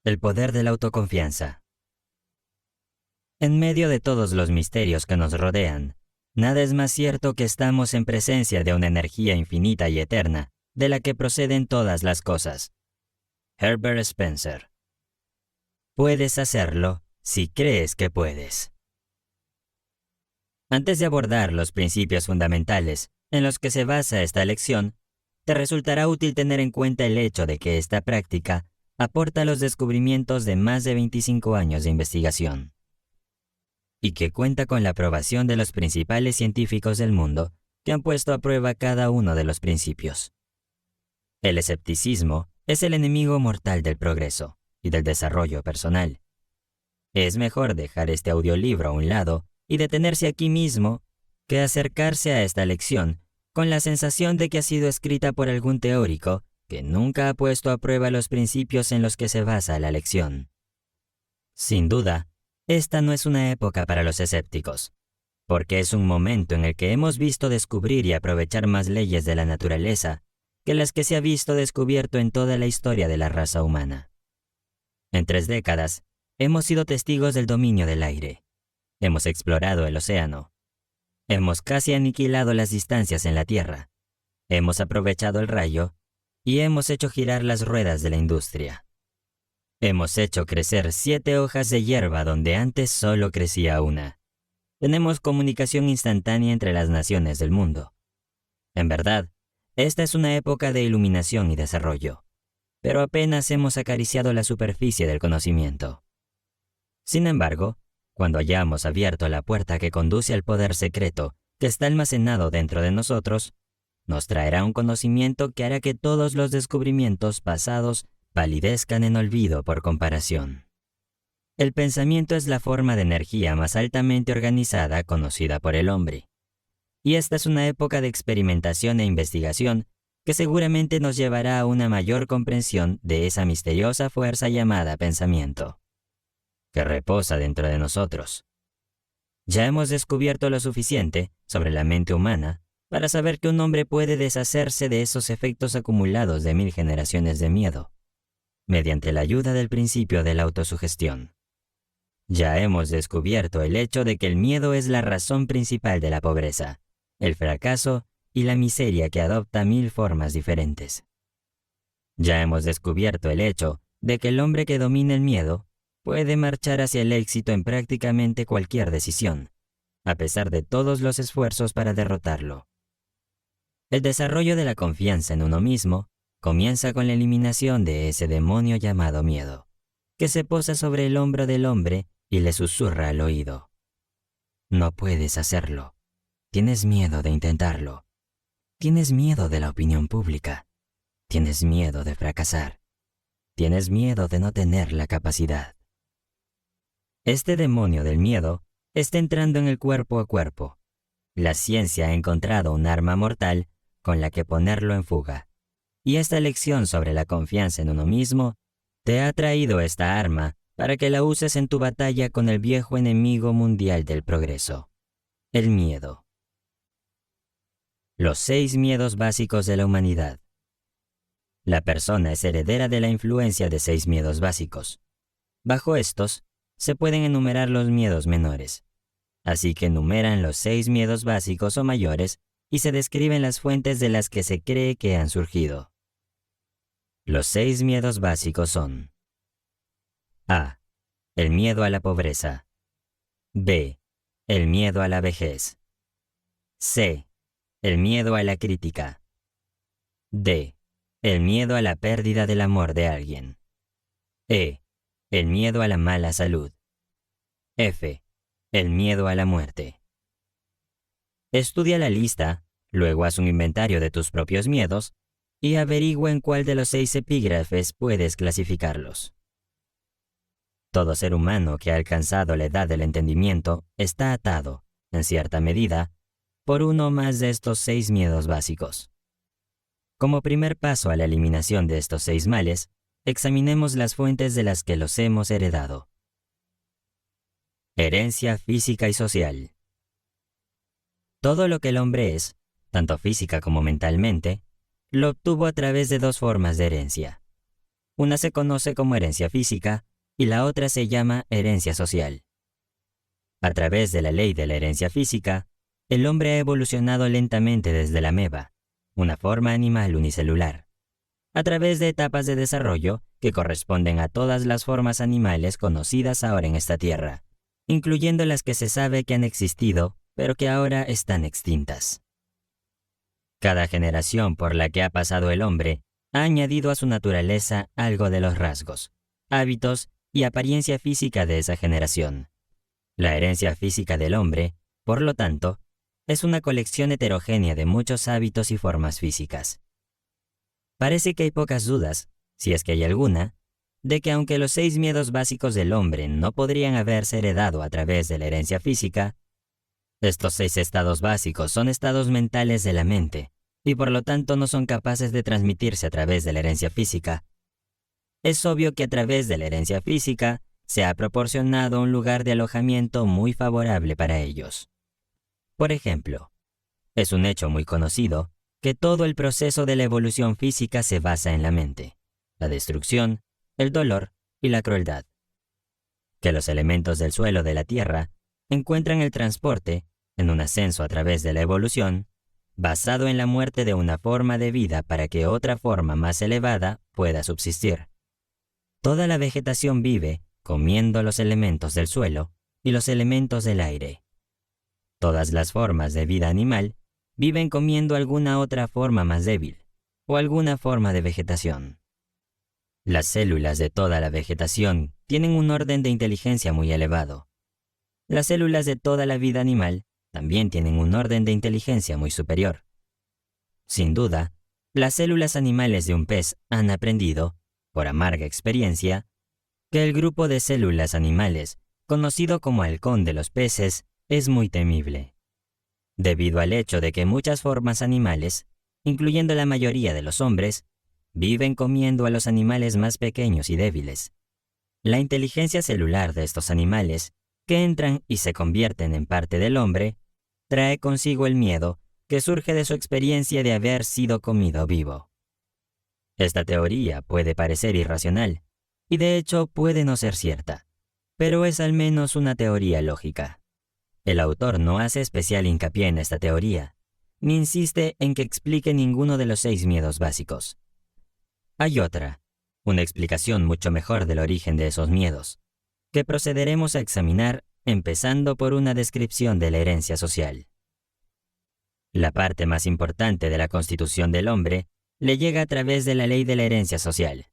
El poder de la autoconfianza. En medio de todos los misterios que nos rodean, nada es más cierto que estamos en presencia de una energía infinita y eterna, de la que proceden todas las cosas. Herbert Spencer. Puedes hacerlo si crees que puedes. Antes de abordar los principios fundamentales en los que se basa esta lección, te resultará útil tener en cuenta el hecho de que esta práctica aporta los descubrimientos de más de 25 años de investigación, y que cuenta con la aprobación de los principales científicos del mundo que han puesto a prueba cada uno de los principios. El escepticismo es el enemigo mortal del progreso y del desarrollo personal. Es mejor dejar este audiolibro a un lado y detenerse aquí mismo que acercarse a esta lección con la sensación de que ha sido escrita por algún teórico que nunca ha puesto a prueba los principios en los que se basa la lección. Sin duda, esta no es una época para los escépticos, porque es un momento en el que hemos visto descubrir y aprovechar más leyes de la naturaleza que las que se ha visto descubierto en toda la historia de la raza humana. En 3 décadas, hemos sido testigos del dominio del aire. Hemos explorado el océano. Hemos casi aniquilado las distancias en la Tierra. Hemos aprovechado el rayo y hemos hecho girar las ruedas de la industria. Hemos hecho crecer 7 hojas de hierba donde antes solo crecía una. Tenemos comunicación instantánea entre las naciones del mundo. En verdad, esta es una época de iluminación y desarrollo, pero apenas hemos acariciado la superficie del conocimiento. Sin embargo, cuando hayamos abierto la puerta que conduce al poder secreto que está almacenado dentro de nosotros, nos traerá un conocimiento que hará que todos los descubrimientos pasados palidezcan en olvido por comparación. El pensamiento es la forma de energía más altamente organizada conocida por el hombre. Y esta es una época de experimentación e investigación que seguramente nos llevará a una mayor comprensión de esa misteriosa fuerza llamada pensamiento, que reposa dentro de nosotros. Ya hemos descubierto lo suficiente sobre la mente humana para saber que un hombre puede deshacerse de esos efectos acumulados de 1000 generaciones de miedo, mediante la ayuda del principio de la autosugestión. Ya hemos descubierto el hecho de que el miedo es la razón principal de la pobreza, el fracaso y la miseria que adopta 1000 formas diferentes. Ya hemos descubierto el hecho de que el hombre que domina el miedo puede marchar hacia el éxito en prácticamente cualquier decisión, a pesar de todos los esfuerzos para derrotarlo. El desarrollo de la confianza en uno mismo comienza con la eliminación de ese demonio llamado miedo, que se posa sobre el hombro del hombre y le susurra al oído: no puedes hacerlo. Tienes miedo de intentarlo. Tienes miedo de la opinión pública. Tienes miedo de fracasar. Tienes miedo de no tener la capacidad. Este demonio del miedo está entrando en el cuerpo a cuerpo. La ciencia ha encontrado un arma mortal con la que ponerlo en fuga. Y esta lección sobre la confianza en uno mismo te ha traído esta arma para que la uses en tu batalla con el viejo enemigo mundial del progreso: el miedo. Los 6 miedos básicos de la humanidad. La persona es heredera de la influencia de 6 miedos básicos. Bajo estos, se pueden enumerar los miedos menores. Así que enumeran los 6 miedos básicos o mayores y se describen las fuentes de las que se cree que han surgido. Los 6 miedos básicos son: A. El miedo a la pobreza. B. El miedo a la vejez. C. El miedo a la crítica. D. El miedo a la pérdida del amor de alguien. E. El miedo a la mala salud. F. El miedo a la muerte. Estudia la lista, luego haz un inventario de tus propios miedos y averigua en cuál de los 6 epígrafes puedes clasificarlos. Todo ser humano que ha alcanzado la edad del entendimiento está atado, en cierta medida, por uno o más de estos 6 miedos básicos. Como primer paso a la eliminación de estos 6 males, examinemos las fuentes de las que los hemos heredado. Herencia física y social. Todo lo que el hombre es, tanto física como mentalmente, lo obtuvo a través de 2 formas de herencia: Una se conoce como herencia física y la otra se llama herencia social. A través de la ley de la herencia física, el hombre ha evolucionado lentamente desde la ameba, una forma animal unicelular, a través de etapas de desarrollo que corresponden a todas las formas animales conocidas ahora en esta tierra, incluyendo las que se sabe que han existido, pero que ahora están extintas. Cada generación por la que ha pasado el hombre ha añadido a su naturaleza algo de los rasgos, hábitos y apariencia física de esa generación. La herencia física del hombre, por lo tanto, es una colección heterogénea de muchos hábitos y formas físicas. Parece que hay pocas dudas, si es que hay alguna, de que aunque los 6 miedos básicos del hombre no podrían haberse heredado a través de la herencia física, estos 6 estados básicos son estados mentales de la mente, y por lo tanto no son capaces de transmitirse a través de la herencia física. Es obvio que a través de la herencia física se ha proporcionado un lugar de alojamiento muy favorable para ellos. Por ejemplo, es un hecho muy conocido que todo el proceso de la evolución física se basa en la mente, la destrucción, el dolor y la crueldad. Que los elementos del suelo de la Tierra encuentran el transporte, en un ascenso a través de la evolución, basado en la muerte de una forma de vida para que otra forma más elevada pueda subsistir. Toda la vegetación vive comiendo los elementos del suelo y los elementos del aire. Todas las formas de vida animal viven comiendo alguna otra forma más débil o alguna forma de vegetación. Las células de toda la vegetación tienen un orden de inteligencia muy elevado. Las células de toda la vida animal también tienen un orden de inteligencia muy superior. Sin duda, las células animales de un pez han aprendido, por amarga experiencia, que el grupo de células animales, conocido como halcón de los peces, es muy temible. Debido al hecho de que muchas formas animales, incluyendo la mayoría de los hombres, viven comiendo a los animales más pequeños y débiles. La inteligencia celular de estos animales, que entran y se convierten en parte del hombre, trae consigo el miedo que surge de su experiencia de haber sido comido vivo. Esta teoría puede parecer irracional, y de hecho puede no ser cierta, pero es al menos una teoría lógica. El autor no hace especial hincapié en esta teoría, ni insiste en que explique ninguno de los 6 miedos básicos. Hay otra, una explicación mucho mejor del origen de esos miedos, que procederemos a examinar empezando por una descripción de la herencia social. La parte más importante de la constitución del hombre le llega a través de la ley de la herencia social,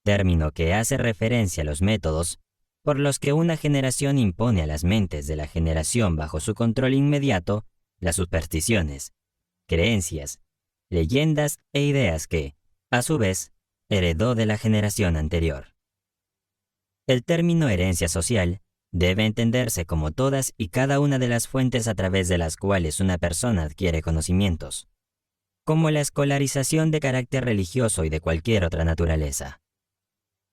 término que hace referencia a los métodos por los que una generación impone a las mentes de la generación bajo su control inmediato las supersticiones, creencias, leyendas e ideas que, a su vez, heredó de la generación anterior. El término herencia social debe entenderse como todas y cada una de las fuentes a través de las cuales una persona adquiere conocimientos, como la escolarización de carácter religioso y de cualquier otra naturaleza.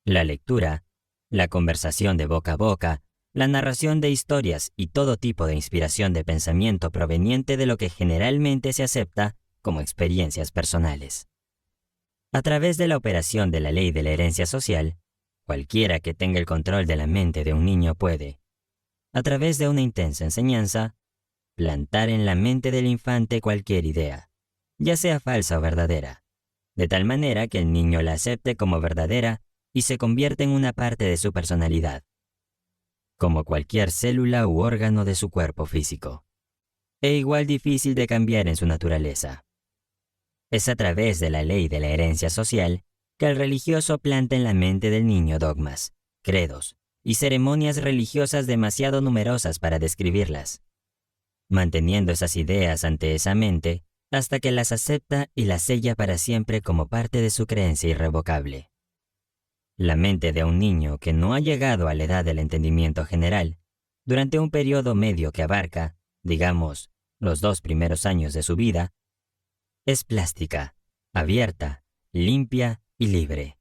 La lectura, la conversación de boca a boca, la narración de historias y todo tipo de inspiración de pensamiento proveniente de lo que generalmente se acepta como experiencias personales. A través de la operación de la ley de la herencia social, cualquiera que tenga el control de la mente de un niño puede, a través de una intensa enseñanza, plantar en la mente del infante cualquier idea, ya sea falsa o verdadera, de tal manera que el niño la acepte como verdadera y se convierte en una parte de su personalidad, como cualquier célula u órgano de su cuerpo físico, e igual difícil de cambiar en su naturaleza. Es a través de la ley de la herencia social que el religioso planta en la mente del niño dogmas, credos y ceremonias religiosas demasiado numerosas para describirlas, manteniendo esas ideas ante esa mente hasta que las acepta y las sella para siempre como parte de su creencia irrevocable. La mente de un niño que no ha llegado a la edad del entendimiento general, durante un periodo medio que abarca, digamos, los 2 primeros años de su vida, es plástica, abierta, limpia y libre.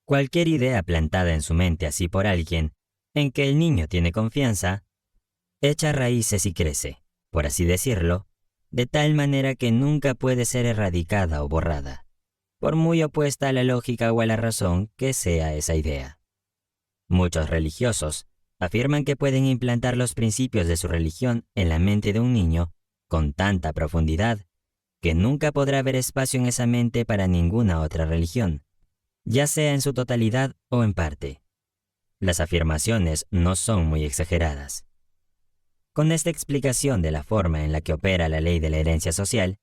Cualquier idea plantada en su mente así por alguien, en que el niño tiene confianza, echa raíces y crece, por así decirlo, de tal manera que nunca puede ser erradicada o borrada. por muy opuesta a la lógica o a la razón que sea esa idea. Muchos religiosos afirman que pueden implantar los principios de su religión en la mente de un niño con tanta profundidad que nunca podrá haber espacio en esa mente para ninguna otra religión, ya sea en su totalidad o en parte. Las afirmaciones no son muy exageradas. Con esta explicación de la forma en la que opera la ley de la herencia social,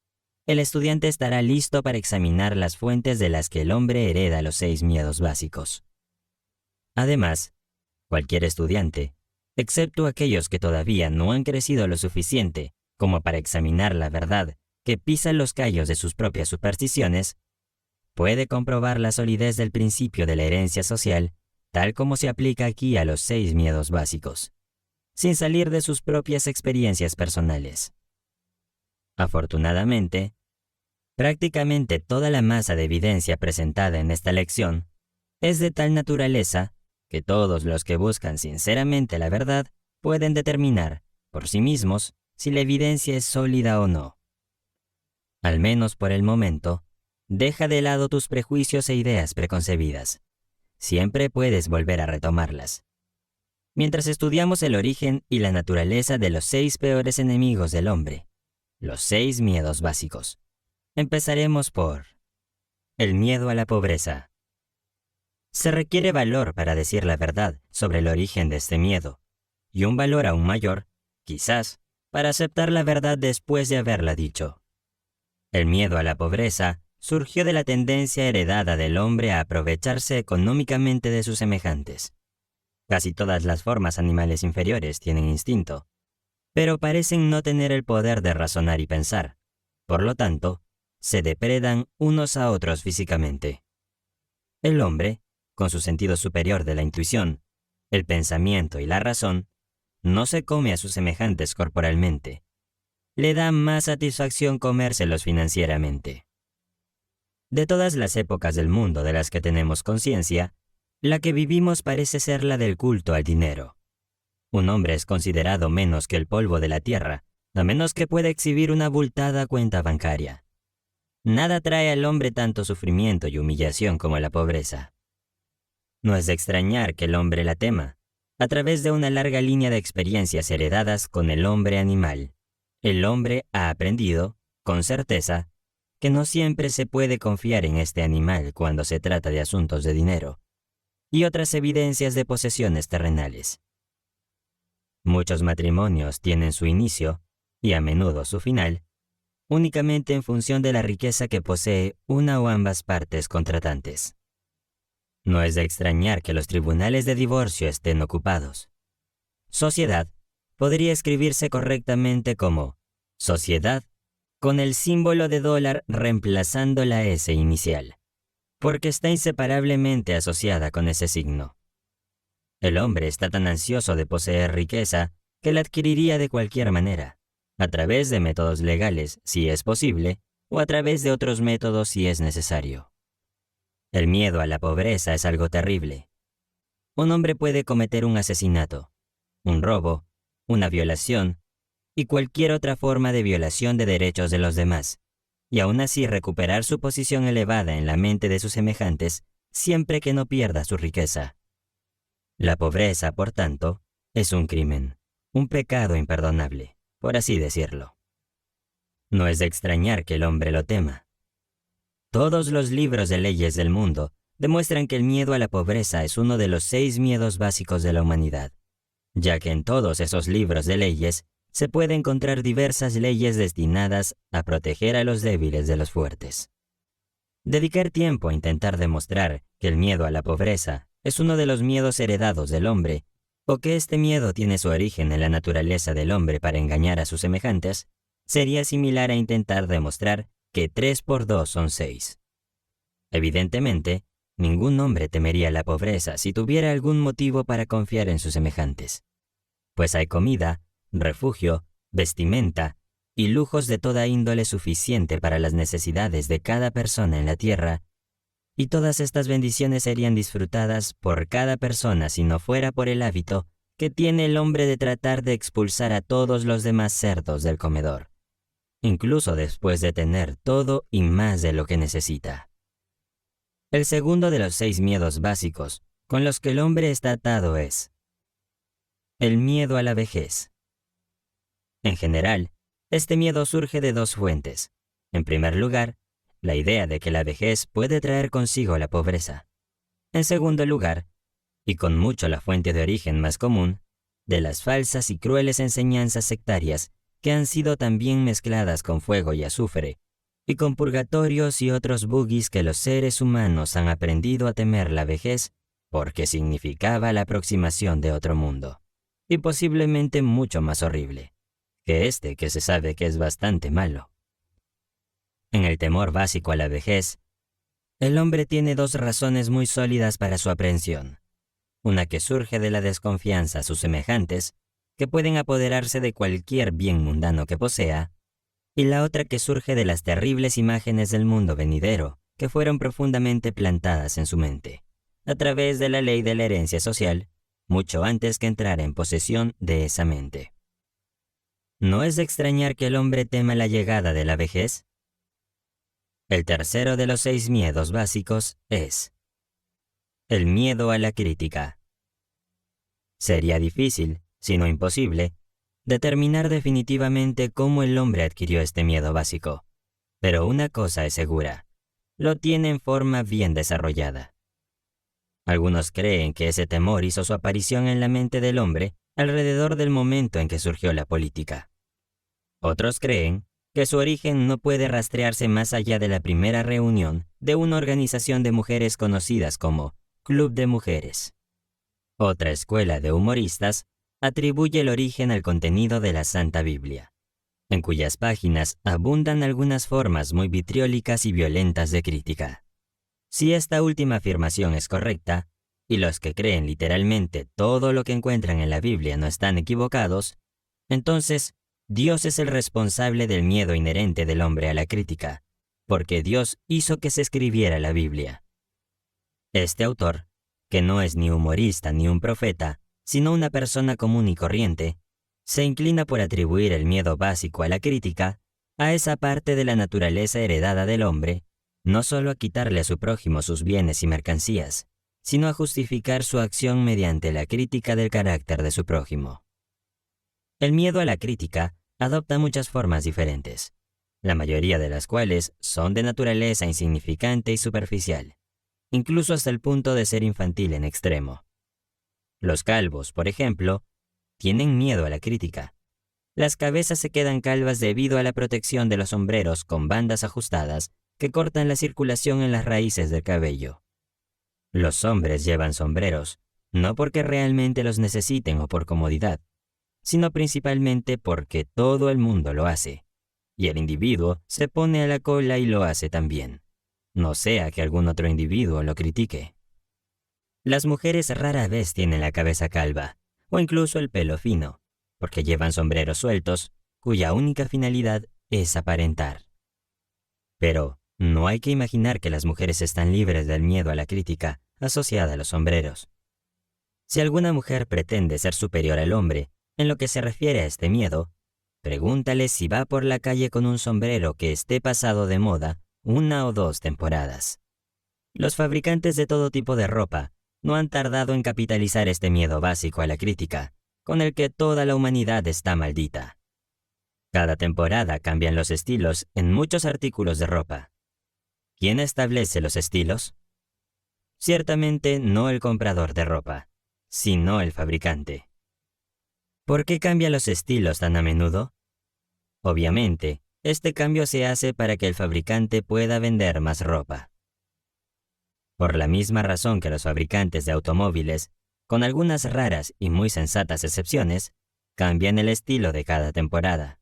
el estudiante estará listo para examinar las fuentes de las que el hombre hereda los 6 miedos básicos. Además, cualquier estudiante, excepto aquellos que todavía no han crecido lo suficiente como para examinar la verdad que pisa los callos de sus propias supersticiones, puede comprobar la solidez del principio de la herencia social tal como se aplica aquí a los 6 miedos básicos, sin salir de sus propias experiencias personales. Afortunadamente, prácticamente toda la masa de evidencia presentada en esta lección es de tal naturaleza que todos los que buscan sinceramente la verdad pueden determinar, por sí mismos, si la evidencia es sólida o no. Al menos por el momento, deja de lado tus prejuicios e ideas preconcebidas. Siempre puedes volver a retomarlas. Mientras estudiamos el origen y la naturaleza de los 6 peores enemigos del hombre, los 6 miedos básicos, empezaremos por el miedo a la pobreza. Se requiere valor para decir la verdad sobre el origen de este miedo, y un valor aún mayor, quizás, para aceptar la verdad después de haberla dicho. El miedo a la pobreza surgió de la tendencia heredada del hombre a aprovecharse económicamente de sus semejantes. Casi todas las formas animales inferiores tienen instinto, pero parecen no tener el poder de razonar y pensar. Por lo tanto, se depredan unos a otros físicamente. El hombre, con su sentido superior de la intuición, el pensamiento y la razón, no se come a sus semejantes corporalmente. Le da más satisfacción comérselos financieramente. De todas las épocas del mundo de las que tenemos conciencia, la que vivimos parece ser la del culto al dinero. Un hombre es considerado menos que el polvo de la tierra, a menos que pueda exhibir una abultada cuenta bancaria. Nada trae al hombre tanto sufrimiento y humillación como la pobreza. No es de extrañar que el hombre la tema, a través de una larga línea de experiencias heredadas con el hombre animal. El hombre ha aprendido, con certeza, que no siempre se puede confiar en este animal cuando se trata de asuntos de dinero y otras evidencias de posesiones terrenales. Muchos matrimonios tienen su inicio, y a menudo su final, únicamente en función de la riqueza que posee una o ambas partes contratantes. No es de extrañar que los tribunales de divorcio estén ocupados. Sociedad podría escribirse correctamente como sociedad con el símbolo de dólar reemplazando la S inicial, porque está inseparablemente asociada con ese signo. El hombre está tan ansioso de poseer riqueza que la adquiriría de cualquier manera, a través de métodos legales si es posible, o a través de otros métodos si es necesario. El miedo a la pobreza es algo terrible. Un hombre puede cometer un asesinato, un robo, una violación y cualquier otra forma de violación de derechos de los demás, y aún así recuperar su posición elevada en la mente de sus semejantes siempre que no pierda su riqueza. La pobreza, por tanto, es un crimen, un pecado imperdonable, por así decirlo. No es de extrañar que el hombre lo tema. Todos los libros de leyes del mundo demuestran que el miedo a la pobreza es uno de los 6 miedos básicos de la humanidad, ya que en todos esos libros de leyes se puede encontrar diversas leyes destinadas a proteger a los débiles de los fuertes. Dedicar tiempo a intentar demostrar que el miedo a la pobreza es uno de los miedos heredados del hombre, o que este miedo tiene su origen en la naturaleza del hombre para engañar a sus semejantes, sería similar a intentar demostrar que 3 por 2 son 6. Evidentemente, ningún hombre temería la pobreza si tuviera algún motivo para confiar en sus semejantes, pues hay comida, refugio, vestimenta y lujos de toda índole suficiente para las necesidades de cada persona en la tierra, y todas estas bendiciones serían disfrutadas por cada persona si no fuera por el hábito que tiene el hombre de tratar de expulsar a todos los demás cerdos del comedor, incluso después de tener todo y más de lo que necesita. El segundo de los 6 miedos básicos con los que el hombre está atado es el miedo a la vejez. En general, este miedo surge de 2 fuentes. En primer lugar, la idea de que la vejez puede traer consigo la pobreza. En segundo lugar, y con mucho la fuente de origen más común, de las falsas y crueles enseñanzas sectarias que han sido también mezcladas con fuego y azufre, y con purgatorios y otros bugis que los seres humanos han aprendido a temer la vejez porque significaba la aproximación de otro mundo, y posiblemente mucho más horrible que este que se sabe que es bastante malo. En el temor básico a la vejez, el hombre tiene 2 razones muy sólidas para su aprehensión. Una que surge de la desconfianza a sus semejantes, que pueden apoderarse de cualquier bien mundano que posea, y la otra que surge de las terribles imágenes del mundo venidero que fueron profundamente plantadas en su mente, a través de la ley de la herencia social, mucho antes que entrar en posesión de esa mente. ¿No es de extrañar que el hombre tema la llegada de la vejez? El tercero de los 6 miedos básicos es el miedo a la crítica. Sería difícil, si no imposible, determinar definitivamente cómo el hombre adquirió este miedo básico, pero una cosa es segura, lo tiene en forma bien desarrollada. Algunos creen que ese temor hizo su aparición en la mente del hombre alrededor del momento en que surgió la política. Otros creen que su origen no puede rastrearse más allá de la primera reunión de una organización de mujeres conocidas como Club de Mujeres. Otra escuela de humoristas atribuye el origen al contenido de la Santa Biblia, en cuyas páginas abundan algunas formas muy vitriólicas y violentas de crítica. Si esta última afirmación es correcta, y los que creen literalmente todo lo que encuentran en la Biblia no están equivocados, entonces Dios es el responsable del miedo inherente del hombre a la crítica, porque Dios hizo que se escribiera la Biblia. Este autor, que no es ni humorista ni un profeta, sino una persona común y corriente, se inclina por atribuir el miedo básico a la crítica a esa parte de la naturaleza heredada del hombre, no solo a quitarle a su prójimo sus bienes y mercancías, sino a justificar su acción mediante la crítica del carácter de su prójimo. El miedo a la crítica adopta muchas formas diferentes, la mayoría de las cuales son de naturaleza insignificante y superficial, incluso hasta el punto de ser infantil en extremo. Los calvos, por ejemplo, tienen miedo a la crítica. Las cabezas se quedan calvas debido a la protección de los sombreros con bandas ajustadas que cortan la circulación en las raíces del cabello. Los hombres llevan sombreros, no porque realmente los necesiten o por comodidad, sino principalmente porque todo el mundo lo hace, y el individuo se pone a la cola y lo hace también, no sea que algún otro individuo lo critique. Las mujeres rara vez tienen la cabeza calva, o incluso el pelo fino, porque llevan sombreros sueltos, cuya única finalidad es aparentar. Pero no hay que imaginar que las mujeres están libres del miedo a la crítica asociada a los sombreros. Si alguna mujer pretende ser superior al hombre en lo que se refiere a este miedo, pregúntale si va por la calle con un sombrero que esté pasado de moda 1 o 2 temporadas. Los fabricantes de todo tipo de ropa no han tardado en capitalizar este miedo básico a la crítica, con el que toda la humanidad está maldita. Cada temporada cambian los estilos en muchos artículos de ropa. ¿Quién establece los estilos? Ciertamente no el comprador de ropa, sino el fabricante. ¿Por qué cambia los estilos tan a menudo? Obviamente, este cambio se hace para que el fabricante pueda vender más ropa. Por la misma razón que los fabricantes de automóviles, con algunas raras y muy sensatas excepciones, cambian el estilo de cada temporada.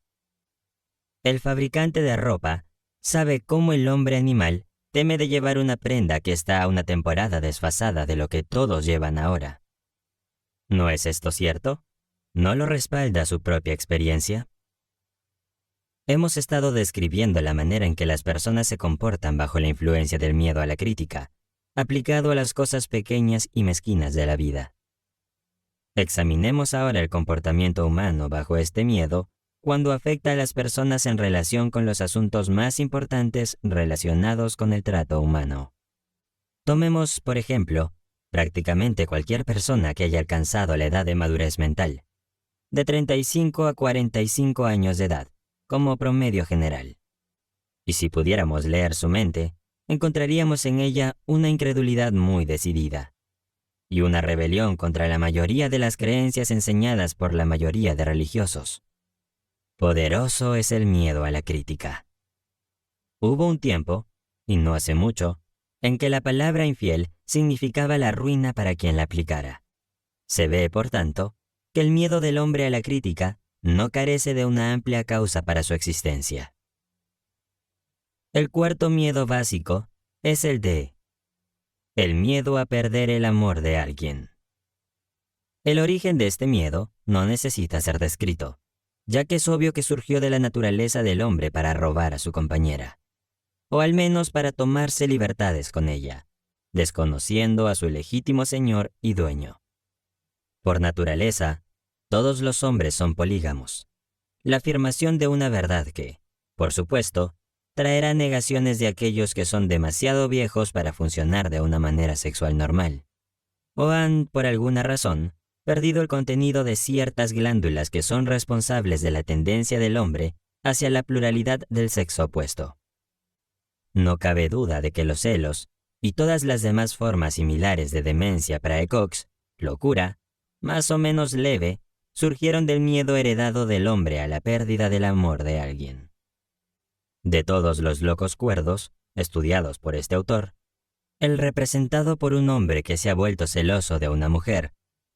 El fabricante de ropa sabe cómo el hombre animal teme de llevar una prenda que está a una temporada desfasada de lo que todos llevan ahora. ¿No es esto cierto? ¿No lo respalda su propia experiencia? Hemos estado describiendo la manera en que las personas se comportan bajo la influencia del miedo a la crítica, aplicado a las cosas pequeñas y mezquinas de la vida. Examinemos ahora el comportamiento humano bajo este miedo cuando afecta a las personas en relación con los asuntos más importantes relacionados con el trato humano. Tomemos, por ejemplo, prácticamente cualquier persona que haya alcanzado la edad de madurez mental, de 35 a 45 años de edad, como promedio general. Y si pudiéramos leer su mente, encontraríamos en ella una incredulidad muy decidida y una rebelión contra la mayoría de las creencias enseñadas por la mayoría de religiosos. Poderoso es el miedo a la crítica. Hubo un tiempo, y no hace mucho, en que la palabra infiel significaba la ruina para quien la aplicara. Se ve, por tanto, que el miedo del hombre a la crítica no carece de una amplia causa para su existencia. El cuarto miedo básico es el miedo a perder el amor de alguien. El origen de este miedo no necesita ser descrito, ya que es obvio que surgió de la naturaleza del hombre para robar a su compañera, o al menos para tomarse libertades con ella, desconociendo a su legítimo señor y dueño. Por naturaleza, todos los hombres son polígamos. La afirmación de una verdad que, por supuesto, traerá negaciones de aquellos que son demasiado viejos para funcionar de una manera sexual normal, o han, por alguna razón, perdido el contenido de ciertas glándulas que son responsables de la tendencia del hombre hacia la pluralidad del sexo opuesto. No cabe duda de que los celos y todas las demás formas similares de demencia praecox, locura, más o menos leve, surgieron del miedo heredado del hombre a la pérdida del amor de alguien. De todos los locos cuerdos, estudiados por este autor, el representado por un hombre que se ha vuelto celoso de una mujer,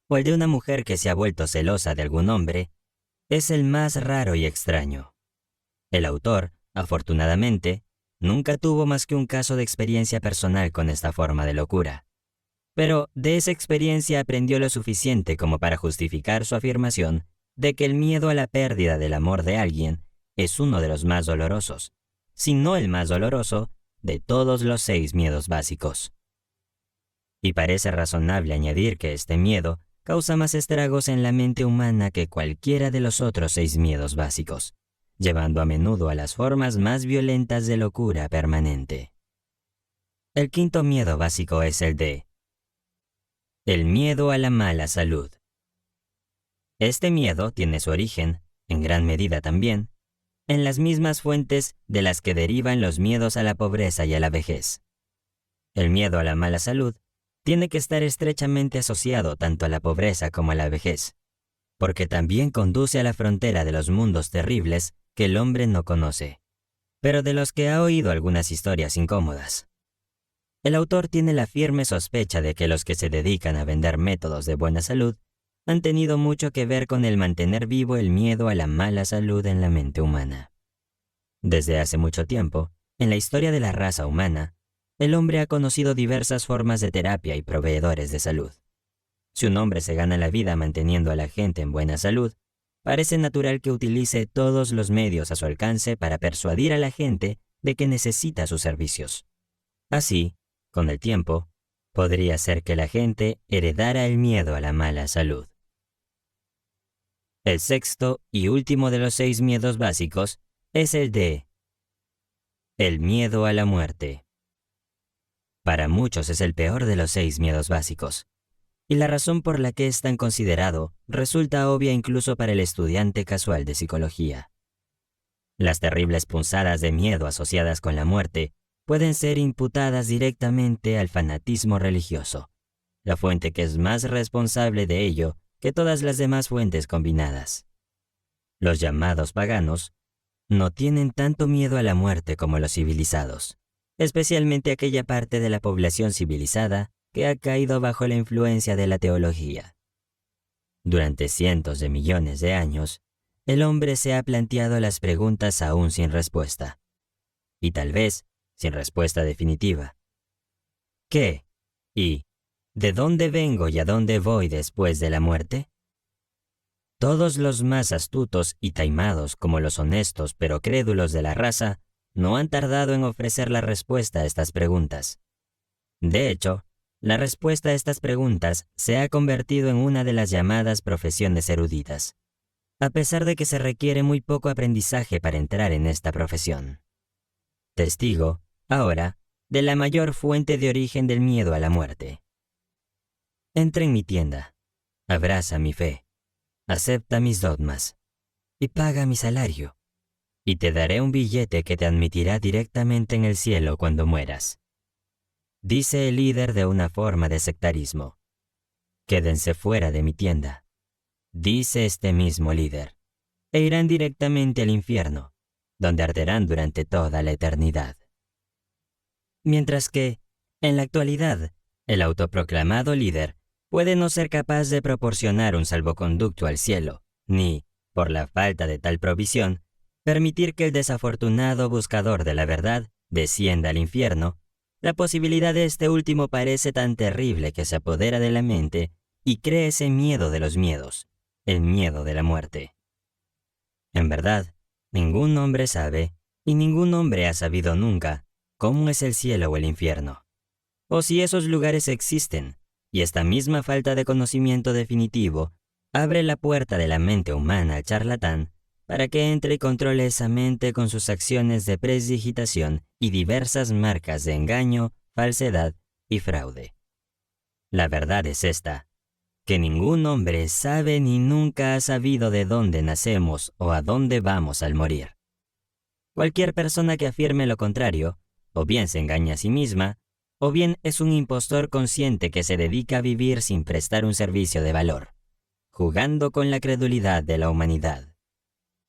o el de una mujer que se ha vuelto celosa de algún hombre, es el más raro y extraño. El autor, afortunadamente, nunca tuvo más que un caso de experiencia personal con esta forma de locura. Pero de esa experiencia aprendió lo suficiente como para justificar su afirmación de que el miedo a la pérdida del amor de alguien es uno de los más dolorosos, si no el más doloroso, de todos los 6 miedos básicos. Y parece razonable añadir que este miedo causa más estragos en la mente humana que cualquiera de los otros 6 miedos básicos, llevando a menudo a las formas más violentas de locura permanente. El quinto miedo básico es el miedo a la mala salud. Este miedo tiene su origen, en gran medida también, en las mismas fuentes de las que derivan los miedos a la pobreza y a la vejez. El miedo a la mala salud tiene que estar estrechamente asociado tanto a la pobreza como a la vejez, porque también conduce a la frontera de los mundos terribles que el hombre no conoce, pero de los que ha oído algunas historias incómodas. El autor tiene la firme sospecha de que los que se dedican a vender métodos de buena salud han tenido mucho que ver con el mantener vivo el miedo a la mala salud en la mente humana. Desde hace mucho tiempo, en la historia de la raza humana, el hombre ha conocido diversas formas de terapia y proveedores de salud. Si un hombre se gana la vida manteniendo a la gente en buena salud, parece natural que utilice todos los medios a su alcance para persuadir a la gente de que necesita sus servicios. Así, con el tiempo, podría ser que la gente heredara el miedo a la mala salud. El sexto y último de los 6 miedos básicos es el miedo a la muerte. Para muchos es el peor de los 6 miedos básicos, y la razón por la que es tan considerado resulta obvia incluso para el estudiante casual de psicología. Las terribles punzadas de miedo asociadas con la muerte pueden ser imputadas directamente al fanatismo religioso, la fuente que es más responsable de ello que todas las demás fuentes combinadas. Los llamados paganos no tienen tanto miedo a la muerte como los civilizados, especialmente aquella parte de la población civilizada que ha caído bajo la influencia de la teología. Durante cientos de millones de años, el hombre se ha planteado las preguntas aún sin respuesta, y tal vez sin respuesta definitiva. ¿Qué? ¿Y de dónde vengo y a dónde voy después de la muerte? Todos los más astutos y taimados como los honestos pero crédulos de la raza no han tardado en ofrecer la respuesta a estas preguntas. De hecho, la respuesta a estas preguntas se ha convertido en una de las llamadas profesiones eruditas, a pesar de que se requiere muy poco aprendizaje para entrar en esta profesión. Testigo, ahora, de la mayor fuente de origen del miedo a la muerte. Entra en mi tienda, abraza mi fe, acepta mis dogmas y paga mi salario, y te daré un billete que te admitirá directamente en el cielo cuando mueras. Dice el líder de una forma de sectarismo. Quédense fuera de mi tienda, dice este mismo líder, e irán directamente al infierno, donde arderán durante toda la eternidad. Mientras que, en la actualidad, el autoproclamado líder puede no ser capaz de proporcionar un salvoconducto al cielo, ni, por la falta de tal provisión, permitir que el desafortunado buscador de la verdad descienda al infierno, la posibilidad de este último parece tan terrible que se apodera de la mente y crea ese miedo de los miedos, el miedo de la muerte. En verdad, ningún hombre sabe, y ningún hombre ha sabido nunca, cómo es el cielo o el infierno, o si esos lugares existen, y esta misma falta de conocimiento definitivo abre la puerta de la mente humana al charlatán para que entre y controle esa mente con sus acciones de presdigitación y diversas marcas de engaño, falsedad y fraude. La verdad es esta, que ningún hombre sabe ni nunca ha sabido de dónde nacemos o a dónde vamos al morir. Cualquier persona que afirme lo contrario, o bien se engaña a sí misma, o bien es un impostor consciente que se dedica a vivir sin prestar un servicio de valor, jugando con la credulidad de la humanidad.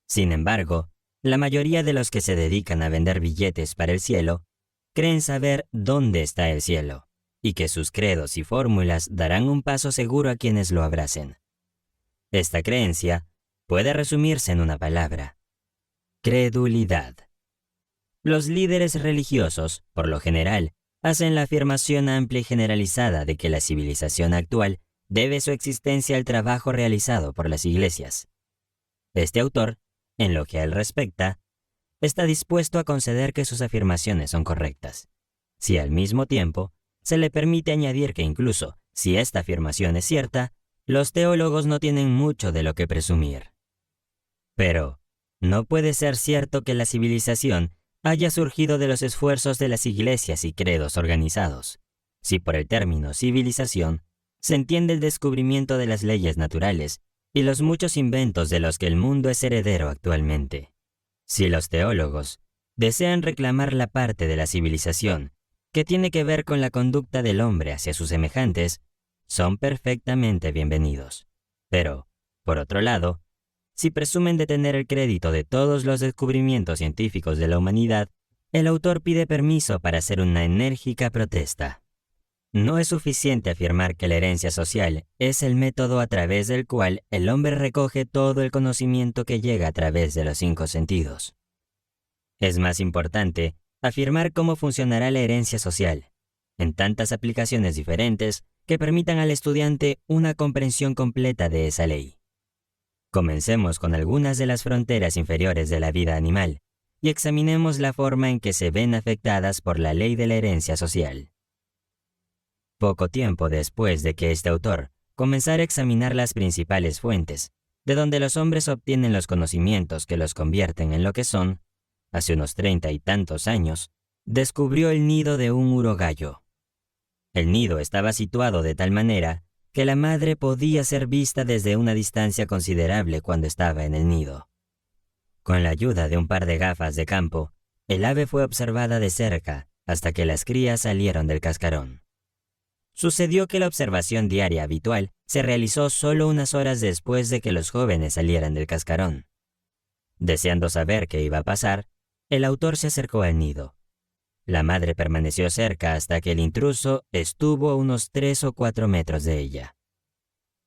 Sin embargo, la mayoría de los que se dedican a vender billetes para el cielo creen saber dónde está el cielo, y que sus credos y fórmulas darán un paso seguro a quienes lo abracen. Esta creencia puede resumirse en una palabra: credulidad. Los líderes religiosos, por lo general, hacen la afirmación amplia y generalizada de que la civilización actual debe su existencia al trabajo realizado por las iglesias. Este autor, en lo que a él respecta, está dispuesto a conceder que sus afirmaciones son correctas, si al mismo tiempo se le permite añadir que incluso si esta afirmación es cierta, los teólogos no tienen mucho de lo que presumir. Pero no puede ser cierto que la civilización haya surgido de los esfuerzos de las iglesias y credos organizados, si por el término civilización se entiende el descubrimiento de las leyes naturales y los muchos inventos de los que el mundo es heredero actualmente. Si los teólogos desean reclamar la parte de la civilización que tiene que ver con la conducta del hombre hacia sus semejantes, son perfectamente bienvenidos. Pero, por otro lado, si presumen de tener el crédito de todos los descubrimientos científicos de la humanidad, el autor pide permiso para hacer una enérgica protesta. No es suficiente afirmar que la herencia social es el método a través del cual el hombre recoge todo el conocimiento que llega a través de los 5 sentidos. Es más importante afirmar cómo funcionará la herencia social, en tantas aplicaciones diferentes que permitan al estudiante una comprensión completa de esa ley. Comencemos con algunas de las fronteras inferiores de la vida animal y examinemos la forma en que se ven afectadas por la ley de la herencia social. Poco tiempo después de que este autor comenzara a examinar las principales fuentes, de donde los hombres obtienen los conocimientos que los convierten en lo que son, hace unos 30 y tantos años, descubrió el nido de un urogallo. El nido estaba situado de tal manera que la madre podía ser vista desde una distancia considerable cuando estaba en el nido. Con la ayuda de un par de gafas de campo, el ave fue observada de cerca hasta que las crías salieron del cascarón. Sucedió que la observación diaria habitual se realizó solo unas horas después de que los jóvenes salieran del cascarón. Deseando saber qué iba a pasar, el autor se acercó al nido. La madre permaneció cerca hasta que el intruso estuvo a unos 3 o 4 metros de ella.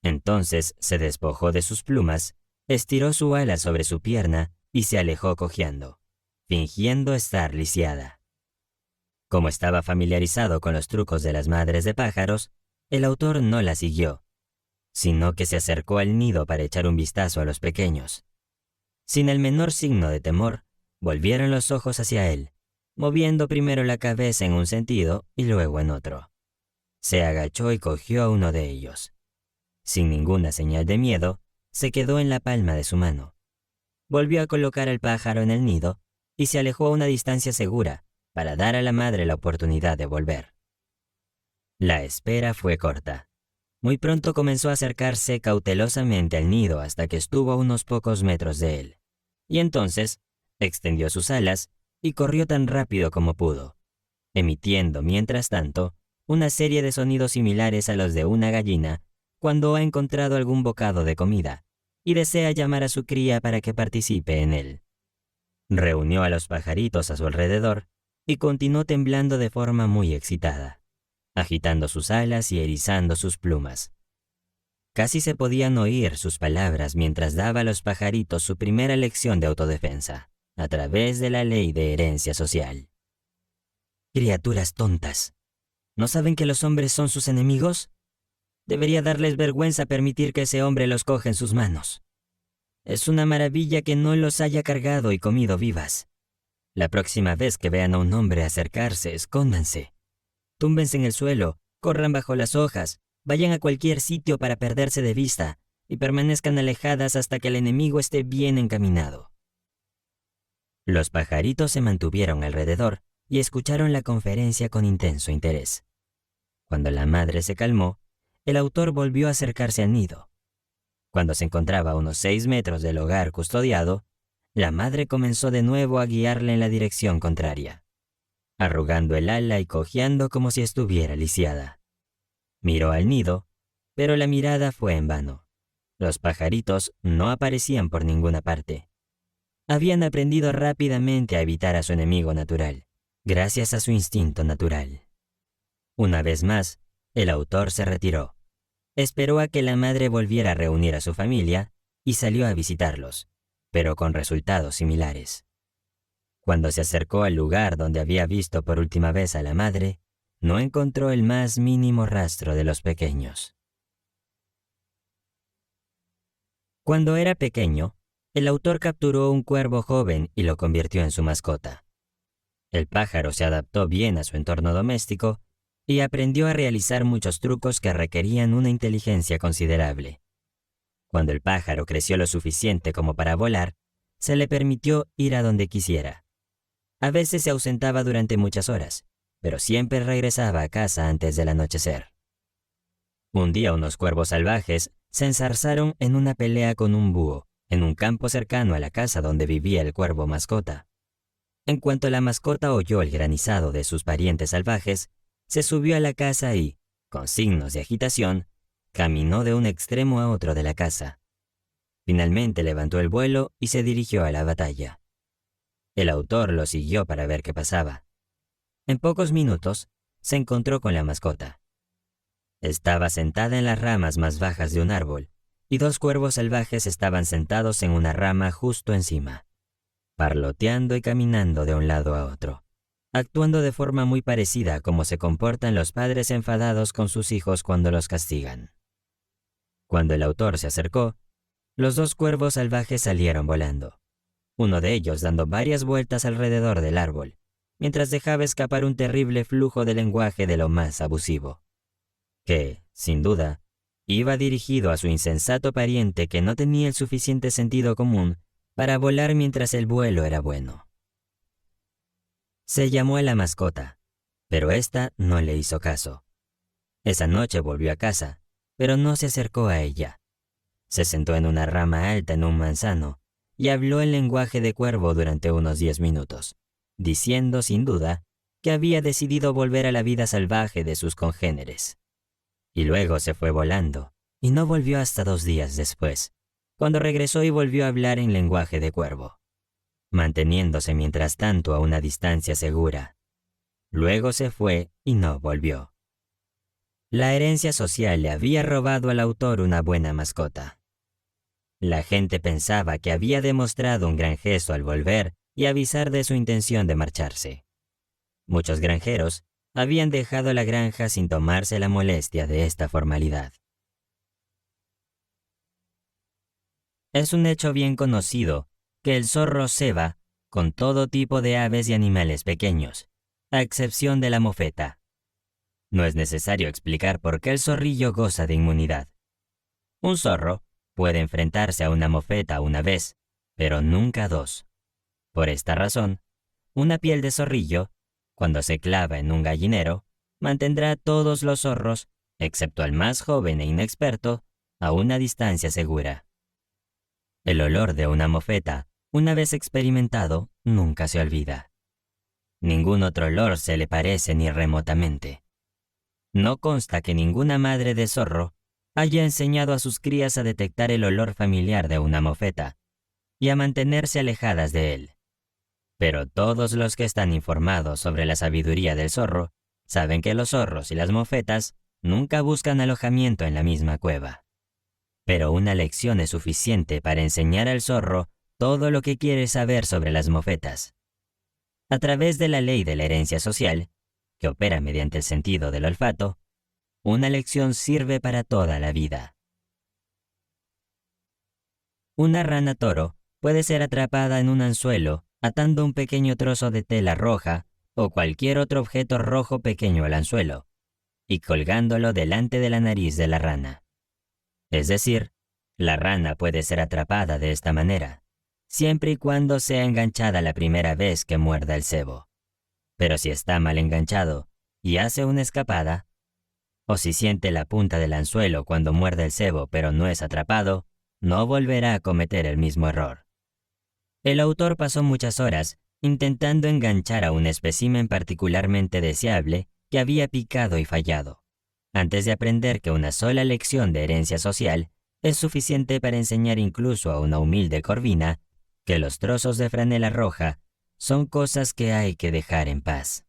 Entonces se despojó de sus plumas, estiró su ala sobre su pierna y se alejó cojeando, fingiendo estar lisiada. Como estaba familiarizado con los trucos de las madres de pájaros, el autor no la siguió, sino que se acercó al nido para echar un vistazo a los pequeños. Sin el menor signo de temor, volvieron los ojos hacia él, moviendo primero la cabeza en un sentido y luego en otro. Se agachó y cogió a uno de ellos. Sin ninguna señal de miedo, se quedó en la palma de su mano. Volvió a colocar al pájaro en el nido y se alejó a una distancia segura, para dar a la madre la oportunidad de volver. La espera fue corta. Muy pronto comenzó a acercarse cautelosamente al nido hasta que estuvo a unos pocos metros de él. Y entonces extendió sus alas y corrió tan rápido como pudo, emitiendo, mientras tanto, una serie de sonidos similares a los de una gallina cuando ha encontrado algún bocado de comida y desea llamar a su cría para que participe en él. Reunió a los pajaritos a su alrededor y continuó temblando de forma muy excitada, agitando sus alas y erizando sus plumas. Casi se podían oír sus palabras mientras daba a los pajaritos su primera lección de autodefensa, a través de la ley de herencia social. Criaturas tontas. ¿No saben que los hombres son sus enemigos? Debería darles vergüenza permitir que ese hombre los coja en sus manos. Es una maravilla que no los haya cargado y comido vivas. La próxima vez que vean a un hombre acercarse, escóndanse. Túmbense en el suelo, corran bajo las hojas, vayan a cualquier sitio para perderse de vista y permanezcan alejadas hasta que el enemigo esté bien encaminado. Los pajaritos se mantuvieron alrededor y escucharon la conferencia con intenso interés. Cuando la madre se calmó, el autor volvió a acercarse al nido. Cuando se encontraba a unos 6 metros del hogar custodiado, la madre comenzó de nuevo a guiarle en la dirección contraria, arrugando el ala y cojeando como si estuviera lisiada. Miró al nido, pero la mirada fue en vano. Los pajaritos no aparecían por ninguna parte. Habían aprendido rápidamente a evitar a su enemigo natural, gracias a su instinto natural. Una vez más, el autor se retiró. Esperó a que la madre volviera a reunir a su familia y salió a visitarlos, pero con resultados similares. Cuando se acercó al lugar donde había visto por última vez a la madre, no encontró el más mínimo rastro de los pequeños. Cuando era pequeño, el autor capturó un cuervo joven y lo convirtió en su mascota. El pájaro se adaptó bien a su entorno doméstico y aprendió a realizar muchos trucos que requerían una inteligencia considerable. Cuando el pájaro creció lo suficiente como para volar, se le permitió ir a donde quisiera. A veces se ausentaba durante muchas horas, pero siempre regresaba a casa antes del anochecer. Un día unos cuervos salvajes se enzarzaron en una pelea con un búho en un campo cercano a la casa donde vivía el cuervo mascota. En cuanto la mascota oyó el granizado de sus parientes salvajes, se subió a la casa y, con signos de agitación, caminó de un extremo a otro de la casa. Finalmente levantó el vuelo y se dirigió a la batalla. El autor lo siguió para ver qué pasaba. En pocos minutos, se encontró con la mascota. Estaba sentada en las ramas más bajas de un árbol, y 2 cuervos salvajes estaban sentados en una rama justo encima, parloteando y caminando de un lado a otro, actuando de forma muy parecida a cómo se comportan los padres enfadados con sus hijos cuando los castigan. Cuando el autor se acercó, los 2 cuervos salvajes salieron volando, uno de ellos dando varias vueltas alrededor del árbol, mientras dejaba escapar un terrible flujo de lenguaje de lo más abusivo, que, sin duda, iba dirigido a su insensato pariente que no tenía el suficiente sentido común para volar mientras el vuelo era bueno. Se llamó a la mascota, pero ésta no le hizo caso. Esa noche volvió a casa, pero no se acercó a ella. Se sentó en una rama alta en un manzano y habló en lenguaje de cuervo durante unos 10 minutos, diciendo sin duda que había decidido volver a la vida salvaje de sus congéneres. Y luego se fue volando, y no volvió hasta 2 días después, cuando regresó y volvió a hablar en lenguaje de cuervo, manteniéndose mientras tanto a una distancia segura. Luego se fue y no volvió. La herencia social le había robado al autor una buena mascota. La gente pensaba que había demostrado un gran gesto al volver y avisar de su intención de marcharse. Muchos granjeros habían dejado la granja sin tomarse la molestia de esta formalidad. Es un hecho bien conocido que el zorro ceba con todo tipo de aves y animales pequeños, a excepción de la mofeta. No es necesario explicar por qué el zorrillo goza de inmunidad. Un zorro puede enfrentarse a una mofeta una vez, pero nunca 2. Por esta razón, una piel de zorrillo cuando se clava en un gallinero, mantendrá a todos los zorros, excepto al más joven e inexperto, a una distancia segura. El olor de una mofeta, una vez experimentado, nunca se olvida. Ningún otro olor se le parece ni remotamente. No consta que ninguna madre de zorro haya enseñado a sus crías a detectar el olor familiar de una mofeta y a mantenerse alejadas de él. Pero todos los que están informados sobre la sabiduría del zorro saben que los zorros y las mofetas nunca buscan alojamiento en la misma cueva. Pero una lección es suficiente para enseñar al zorro todo lo que quiere saber sobre las mofetas. A través de la ley de la herencia social, que opera mediante el sentido del olfato, una lección sirve para toda la vida. Una rana toro puede ser atrapada en un anzuelo atando un pequeño trozo de tela roja o cualquier otro objeto rojo pequeño al anzuelo y colgándolo delante de la nariz de la rana. Es decir, la rana puede ser atrapada de esta manera, siempre y cuando sea enganchada la primera vez que muerda el cebo. Pero si está mal enganchado y hace una escapada, o si siente la punta del anzuelo cuando muerde el cebo pero no es atrapado, no volverá a cometer el mismo error. El autor pasó muchas horas intentando enganchar a un espécimen particularmente deseable que había picado y fallado, antes de aprender que una sola lección de herencia social es suficiente para enseñar incluso a una humilde corvina que los trozos de franela roja son cosas que hay que dejar en paz.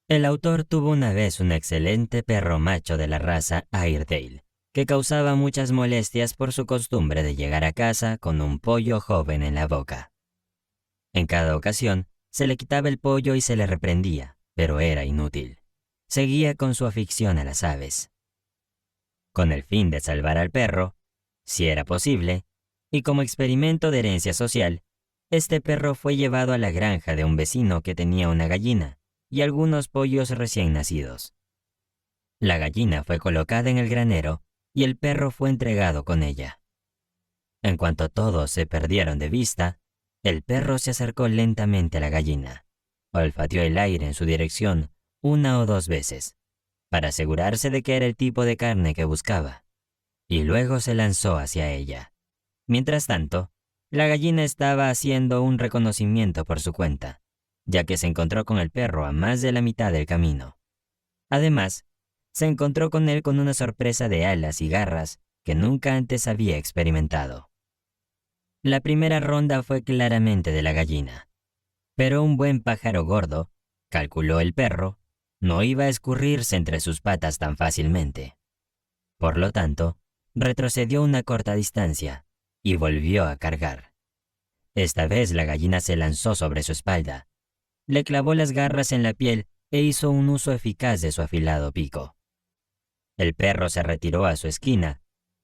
El autor tuvo una vez un excelente perro macho de la raza Airedale, que causaba muchas molestias por su costumbre de llegar a casa con un pollo joven en la boca. En cada ocasión, se le quitaba el pollo y se le reprendía, pero era inútil. Seguía con su afición a las aves. Con el fin de salvar al perro, si era posible, y como experimento de herencia social, este perro fue llevado a la granja de un vecino que tenía una gallina y algunos pollos recién nacidos. La gallina fue colocada en el granero y el perro fue entregado con ella. En cuanto todos se perdieron de vista, el perro se acercó lentamente a la gallina, olfateó el aire en su dirección 1 o 2 veces, para asegurarse de que era el tipo de carne que buscaba, y luego se lanzó hacia ella. Mientras tanto, la gallina estaba haciendo un reconocimiento por su cuenta, ya que se encontró con el perro a más de la mitad del camino. Además, se encontró con él con una sorpresa de alas y garras que nunca antes había experimentado. La primera ronda fue claramente de la gallina, pero un buen pájaro gordo, calculó el perro, no iba a escurrirse entre sus patas tan fácilmente. Por lo tanto, retrocedió una corta distancia y volvió a cargar. Esta vez la gallina se lanzó sobre su espalda, le clavó las garras en la piel e hizo un uso eficaz de su afilado pico. El perro se retiró a su esquina,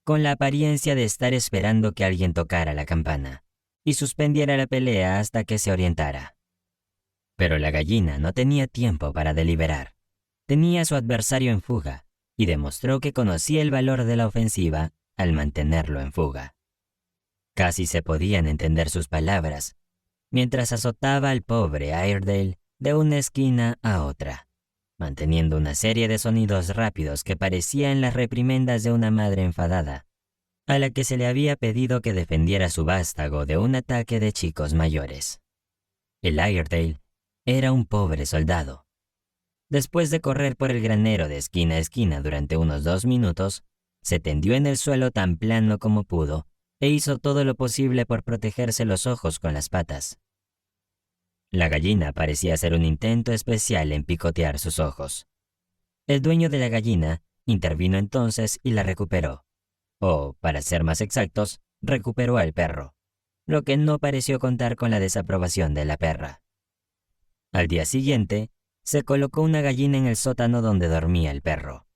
con la apariencia de estar esperando que alguien tocara la campana y suspendiera la pelea hasta que se orientara. Pero la gallina no tenía tiempo para deliberar. Tenía a su adversario en fuga y demostró que conocía el valor de la ofensiva al mantenerlo en fuga. Casi se podían entender sus palabras, mientras azotaba al pobre Airedale de una esquina a otra, manteniendo una serie de sonidos rápidos que parecían las reprimendas de una madre enfadada, a la que se le había pedido que defendiera su vástago de un ataque de chicos mayores. El Airedale era un pobre soldado. Después de correr por el granero de esquina a esquina durante unos 2 minutos, se tendió en el suelo tan plano como pudo e hizo todo lo posible por protegerse los ojos con las patas. La gallina parecía hacer un intento especial en picotear sus ojos. El dueño de la gallina intervino entonces y la recuperó, o, para ser más exactos, recuperó al perro, lo que no pareció contar con la desaprobación de la perra. Al día siguiente, se colocó una gallina en el sótano donde dormía el perro.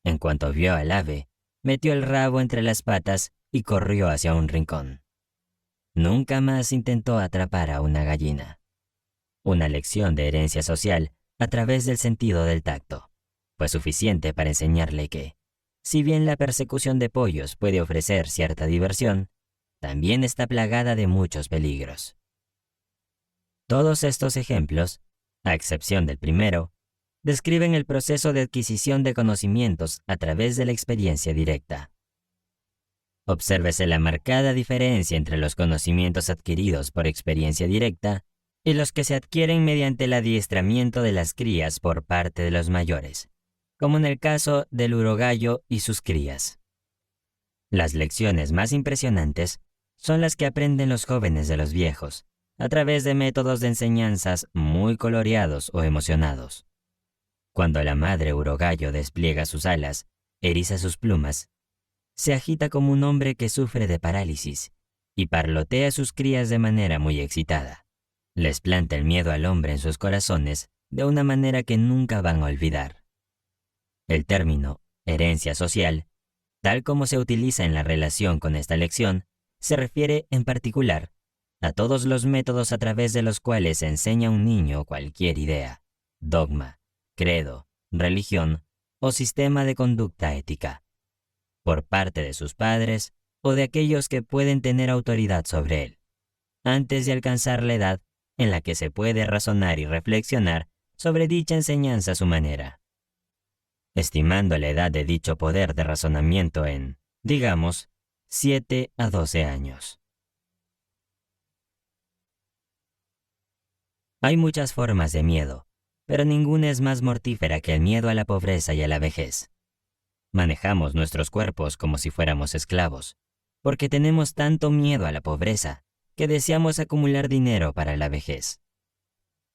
En cuanto vio al ave, metió el rabo entre las patas y corrió hacia un rincón. Nunca más intentó atrapar a una gallina. Una lección de herencia social a través del sentido del tacto fue suficiente para enseñarle que, si bien la persecución de pollos puede ofrecer cierta diversión, también está plagada de muchos peligros. Todos estos ejemplos a excepción del primero, describen el proceso de adquisición de conocimientos a través de la experiencia directa. Obsérvese la marcada diferencia entre los conocimientos adquiridos por experiencia directa y los que se adquieren mediante el adiestramiento de las crías por parte de los mayores, como en el caso del urogallo y sus crías. Las lecciones más impresionantes son las que aprenden los jóvenes de los viejos, a través de métodos de enseñanzas muy coloreados o emocionados. Cuando la madre urogallo despliega sus alas, eriza sus plumas, se agita como un hombre que sufre de parálisis y parlotea a sus crías de manera muy excitada. Les planta el miedo al hombre en sus corazones de una manera que nunca van a olvidar. El término herencia social, tal como se utiliza en la relación con esta lección, se refiere en particular a todos los métodos a través de los cuales se enseña a un niño cualquier idea, dogma, credo, religión o sistema de conducta ética, por parte de sus padres o de aquellos que pueden tener autoridad sobre él, antes de alcanzar la edad en la que se puede razonar y reflexionar sobre dicha enseñanza a su manera. Estimando la edad de dicho poder de razonamiento en, digamos, 7 a 12 años. Hay muchas formas de miedo, pero ninguna es más mortífera que el miedo a la pobreza y a la vejez. Manejamos nuestros cuerpos como si fuéramos esclavos, porque tenemos tanto miedo a la pobreza que deseamos acumular dinero para la vejez.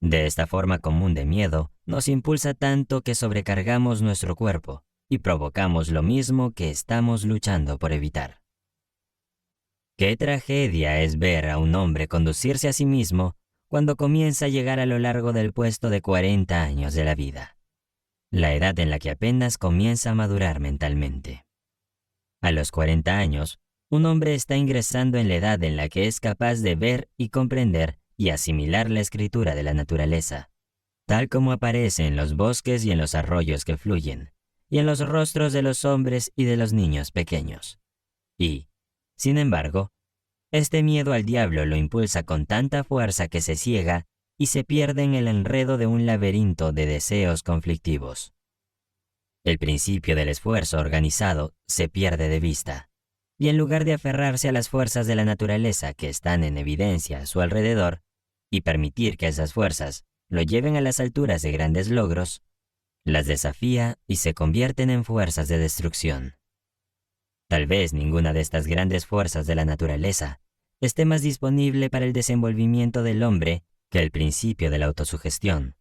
De esta forma común de miedo, nos impulsa tanto que sobrecargamos nuestro cuerpo y provocamos lo mismo que estamos luchando por evitar. Qué tragedia es ver a un hombre conducirse a sí mismo cuando comienza a llegar a lo largo del puesto de 40 años de la vida, la edad en la que apenas comienza a madurar mentalmente. A los 40 años, un hombre está ingresando en la edad en la que es capaz de ver y comprender y asimilar la escritura de la naturaleza, tal como aparece en los bosques y en los arroyos que fluyen, y en los rostros de los hombres y de los niños pequeños. Y, sin embargo, este miedo al diablo lo impulsa con tanta fuerza que se ciega y se pierde en el enredo de un laberinto de deseos conflictivos. El principio del esfuerzo organizado se pierde de vista, y en lugar de aferrarse a las fuerzas de la naturaleza que están en evidencia a su alrededor, y permitir que esas fuerzas lo lleven a las alturas de grandes logros, las desafía y se convierten en fuerzas de destrucción. Tal vez ninguna de estas grandes fuerzas de la naturaleza esté más disponible para el desenvolvimiento del hombre que el principio de la autosugestión,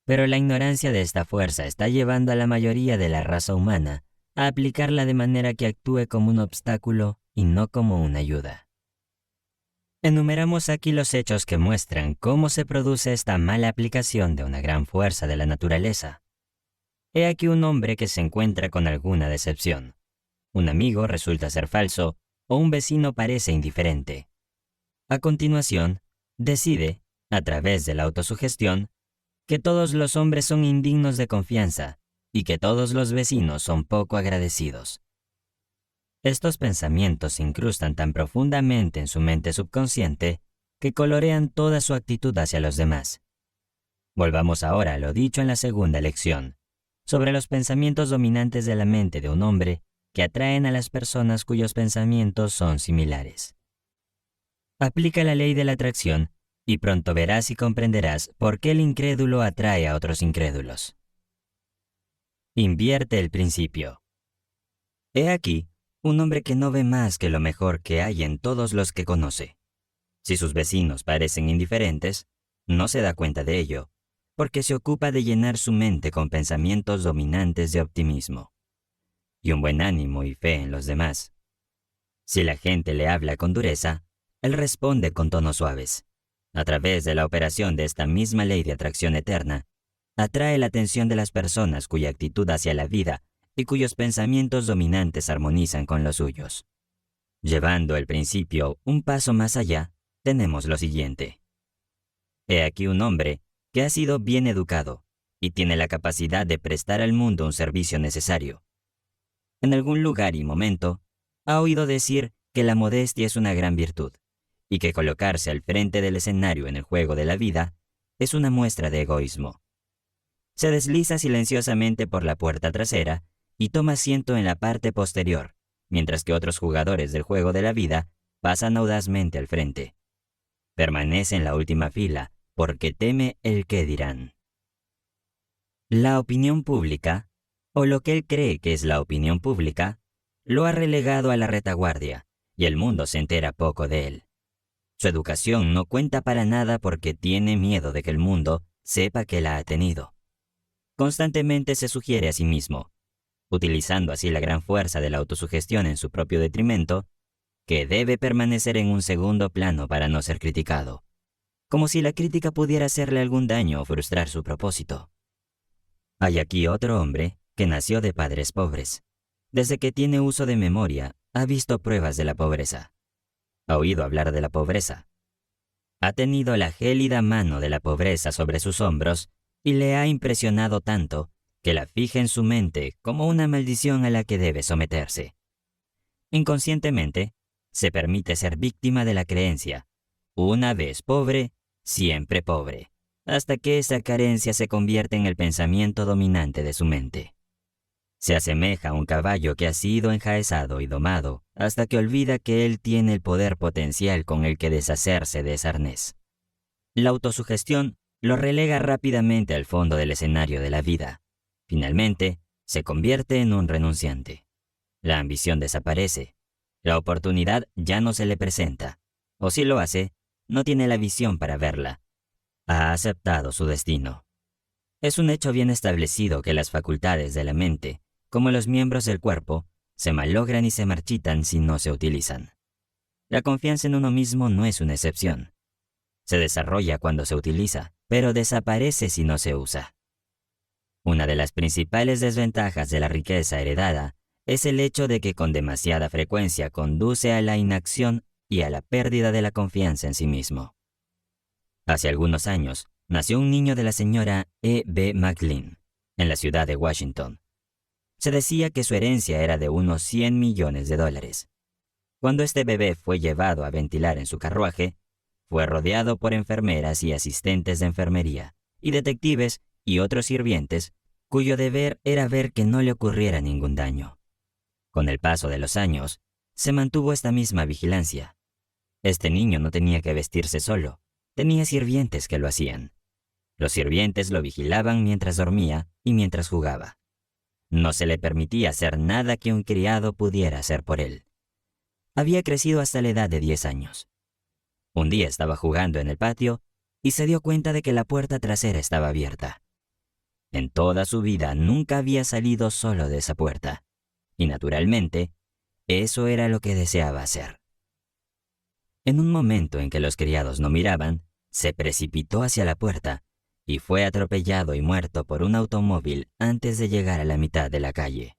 pero la ignorancia de esta fuerza está llevando a la mayoría de la raza humana a aplicarla de manera que actúe como un obstáculo y no como una ayuda. Enumeramos aquí los hechos que muestran cómo se produce esta mala aplicación de una gran fuerza de la naturaleza. He aquí un hombre que se encuentra con alguna decepción. Un amigo resulta ser falso o un vecino parece indiferente. A continuación, decide, a través de la autosugestión, que todos los hombres son indignos de confianza y que todos los vecinos son poco agradecidos. Estos pensamientos se incrustan tan profundamente en su mente subconsciente que colorean toda su actitud hacia los demás. Volvamos ahora a lo dicho en la segunda lección, sobre los pensamientos dominantes de la mente de un hombre que atraen a las personas cuyos pensamientos son similares. Aplica la ley de la atracción y pronto verás y comprenderás por qué el incrédulo atrae a otros incrédulos. Invierte el principio. He aquí un hombre que no ve más que lo mejor que hay en todos los que conoce. Si sus vecinos parecen indiferentes, no se da cuenta de ello, porque se ocupa de llenar su mente con pensamientos dominantes de optimismo y un buen ánimo y fe en los demás. Si la gente le habla con dureza, él responde con tonos suaves. A través de la operación de esta misma ley de atracción eterna, atrae la atención de las personas cuya actitud hacia la vida y cuyos pensamientos dominantes armonizan con los suyos. Llevando el principio un paso más allá, tenemos lo siguiente. He aquí un hombre que ha sido bien educado y tiene la capacidad de prestar al mundo un servicio necesario. En algún lugar y momento, ha oído decir que la modestia es una gran virtud y que colocarse al frente del escenario en el juego de la vida es una muestra de egoísmo. Se desliza silenciosamente por la puerta trasera y toma asiento en la parte posterior, mientras que otros jugadores del juego de la vida pasan audazmente al frente. Permanece en la última fila porque teme el qué dirán. La opinión pública, o lo que él cree que es la opinión pública, lo ha relegado a la retaguardia y el mundo se entera poco de él. Su educación no cuenta para nada porque tiene miedo de que el mundo sepa que la ha tenido. Constantemente se sugiere a sí mismo, utilizando así la gran fuerza de la autosugestión en su propio detrimento, que debe permanecer en un segundo plano para no ser criticado, como si la crítica pudiera hacerle algún daño o frustrar su propósito. Hay aquí otro hombre que nació de padres pobres. Desde que tiene uso de memoria, ha visto pruebas de la pobreza. Ha oído hablar de la pobreza. Ha tenido la gélida mano de la pobreza sobre sus hombros y le ha impresionado tanto que la fija en su mente como una maldición a la que debe someterse. Inconscientemente, se permite ser víctima de la creencia: una vez pobre, siempre pobre, hasta que esa carencia se convierte en el pensamiento dominante de su mente. Se asemeja a un caballo que ha sido enjaezado y domado hasta que olvida que él tiene el poder potencial con el que deshacerse de ese arnés. La autosugestión lo relega rápidamente al fondo del escenario de la vida. Finalmente, se convierte en un renunciante. La ambición desaparece. La oportunidad ya no se le presenta. O si lo hace, no tiene la visión para verla. Ha aceptado su destino. Es un hecho bien establecido que las facultades de la mente, como los miembros del cuerpo, se malogran y se marchitan si no se utilizan. La confianza en uno mismo no es una excepción. Se desarrolla cuando se utiliza, pero desaparece si no se usa. Una de las principales desventajas de la riqueza heredada es el hecho de que con demasiada frecuencia conduce a la inacción y a la pérdida de la confianza en sí mismo. Hace algunos años, nació un niño de la señora E.B. McLean, en la ciudad de Washington. Se decía que su herencia era de unos $100 millones. Cuando este bebé fue llevado a ventilar en su carruaje, fue rodeado por enfermeras y asistentes de enfermería, y detectives y otros sirvientes, cuyo deber era ver que no le ocurriera ningún daño. Con el paso de los años, se mantuvo esta misma vigilancia. Este niño no tenía que vestirse solo, tenía sirvientes que lo hacían. Los sirvientes lo vigilaban mientras dormía y mientras jugaba. No se le permitía hacer nada que un criado pudiera hacer por él. Había crecido hasta la edad de 10 años. Un día estaba jugando en el patio y se dio cuenta de que la puerta trasera estaba abierta. En toda su vida nunca había salido solo de esa puerta. Y naturalmente, eso era lo que deseaba hacer. En un momento en que los criados no miraban, se precipitó hacia la puerta y fue atropellado y muerto por un automóvil antes de llegar a la mitad de la calle.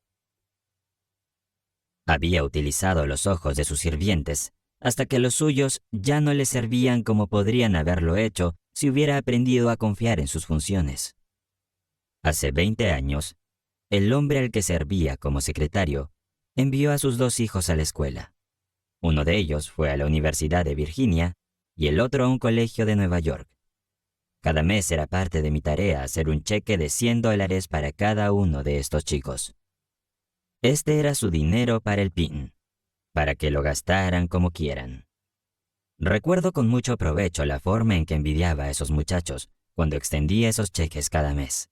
Había utilizado los ojos de sus sirvientes hasta que los suyos ya no le servían como podrían haberlo hecho si hubiera aprendido a confiar en sus funciones. Hace 20 años, el hombre al que servía como secretario envió a sus 2 hijos a la escuela. Uno de ellos fue a la Universidad de Virginia y el otro a un colegio de Nueva York. Cada mes era parte de mi tarea hacer un cheque de $100 para cada uno de estos chicos. Este era su dinero para el PIN, para que lo gastaran como quieran. Recuerdo con mucho provecho la forma en que envidiaba a esos muchachos cuando extendía esos cheques cada mes.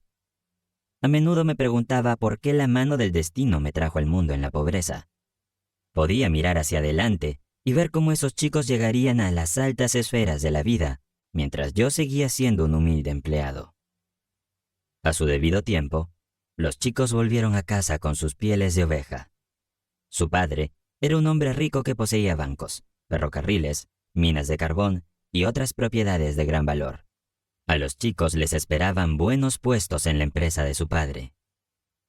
A menudo me preguntaba por qué la mano del destino me trajo al mundo en la pobreza. Podía mirar hacia adelante y ver cómo esos chicos llegarían a las altas esferas de la vida, mientras yo seguía siendo un humilde empleado. A su debido tiempo, los chicos volvieron a casa con sus pieles de oveja. Su padre era un hombre rico que poseía bancos, ferrocarriles, minas de carbón y otras propiedades de gran valor. A los chicos les esperaban buenos puestos en la empresa de su padre.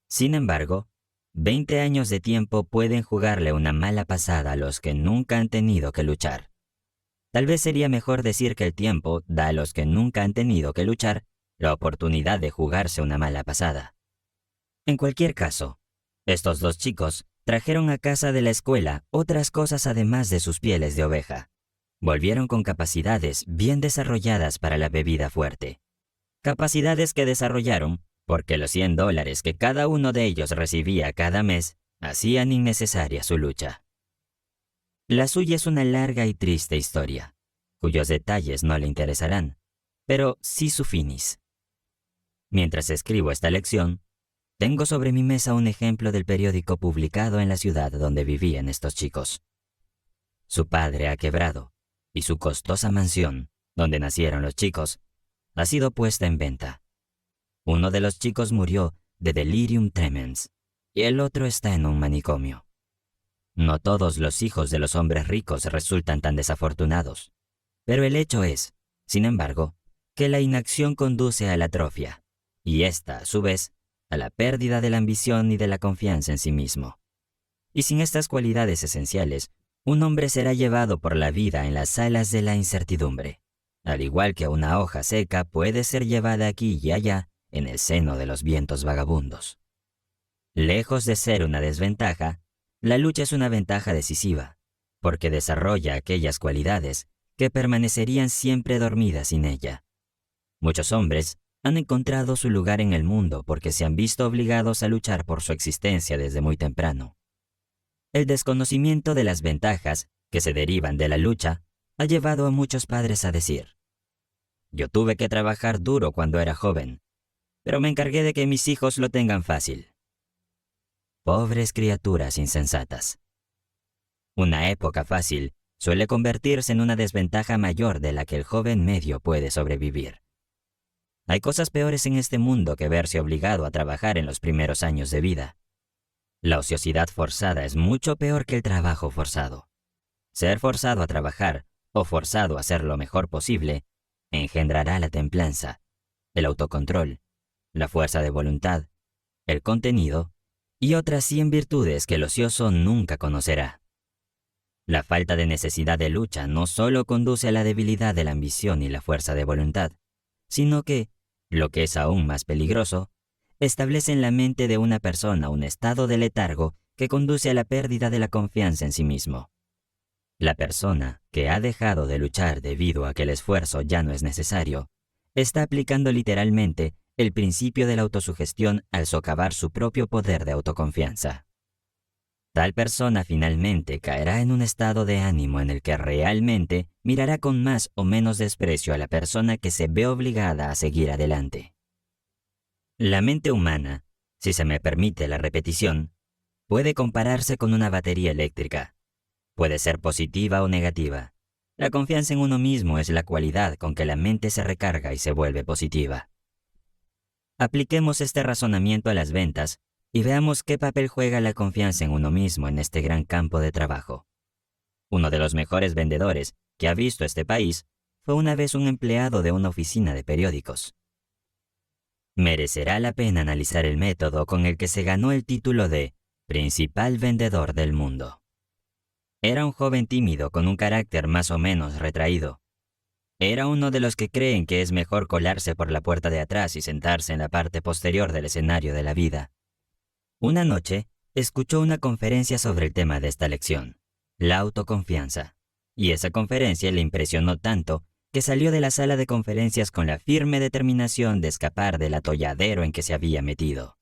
Sin embargo, 20 años de tiempo pueden jugarle una mala pasada a los que nunca han tenido que luchar. Tal vez sería mejor decir que el tiempo da a los que nunca han tenido que luchar la oportunidad de jugarse una mala pasada. En cualquier caso, estos 2 chicos trajeron a casa de la escuela otras cosas además de sus pieles de oveja. Volvieron con capacidades bien desarrolladas para la bebida fuerte, capacidades que desarrollaron porque los $100 que cada uno de ellos recibía cada mes hacían innecesaria su lucha. La suya es una larga y triste historia, cuyos detalles no le interesarán, pero sí su finis. Mientras escribo esta lección, tengo sobre mi mesa un ejemplo del periódico publicado en la ciudad donde vivían estos chicos. Su padre ha quebrado, y su costosa mansión, donde nacieron los chicos, ha sido puesta en venta. Uno de los chicos murió de delirium tremens, y el otro está en un manicomio. No todos los hijos de los hombres ricos resultan tan desafortunados, pero el hecho es, sin embargo, que la inacción conduce a la atrofia, y esta, a su vez, a la pérdida de la ambición y de la confianza en sí mismo. Y sin estas cualidades esenciales, un hombre será llevado por la vida en las alas de la incertidumbre, al igual que una hoja seca puede ser llevada aquí y allá en el seno de los vientos vagabundos. Lejos de ser una desventaja, la lucha es una ventaja decisiva, porque desarrolla aquellas cualidades que permanecerían siempre dormidas sin ella. Muchos hombres han encontrado su lugar en el mundo porque se han visto obligados a luchar por su existencia desde muy temprano. El desconocimiento de las ventajas que se derivan de la lucha ha llevado a muchos padres a decir: yo tuve que trabajar duro cuando era joven, pero me encargué de que mis hijos lo tengan fácil. Pobres criaturas insensatas. Una época fácil suele convertirse en una desventaja mayor de la que el joven medio puede sobrevivir. Hay cosas peores en este mundo que verse obligado a trabajar en los primeros años de vida. La ociosidad forzada es mucho peor que el trabajo forzado. Ser forzado a trabajar o forzado a hacer lo mejor posible engendrará la templanza, el autocontrol, la fuerza de voluntad, el contenido y otras 100 virtudes que el ocioso nunca conocerá. La falta de necesidad de lucha no solo conduce a la debilidad de la ambición y la fuerza de voluntad, sino que, lo que es aún más peligroso, establece en la mente de una persona un estado de letargo que conduce a la pérdida de la confianza en sí mismo. La persona que ha dejado de luchar debido a que el esfuerzo ya no es necesario, está aplicando literalmente el principio de la autosugestión al socavar su propio poder de autoconfianza. Tal persona finalmente caerá en un estado de ánimo en el que realmente mirará con más o menos desprecio a la persona que se ve obligada a seguir adelante. La mente humana, si se me permite la repetición, puede compararse con una batería eléctrica. Puede ser positiva o negativa. La confianza en uno mismo es la cualidad con que la mente se recarga y se vuelve positiva. Apliquemos este razonamiento a las ventas y veamos qué papel juega la confianza en uno mismo en este gran campo de trabajo. Uno de los mejores vendedores que ha visto este país fue una vez un empleado de una oficina de periódicos. Merecerá la pena analizar el método con el que se ganó el título de principal vendedor del mundo. Era un joven tímido con un carácter más o menos retraído. Era uno de los que creen que es mejor colarse por la puerta de atrás y sentarse en la parte posterior del escenario de la vida. Una noche, escuchó una conferencia sobre el tema de esta lección, la autoconfianza, y esa conferencia le impresionó tanto que salió de la sala de conferencias con la firme determinación de escapar del atolladero en que se había metido.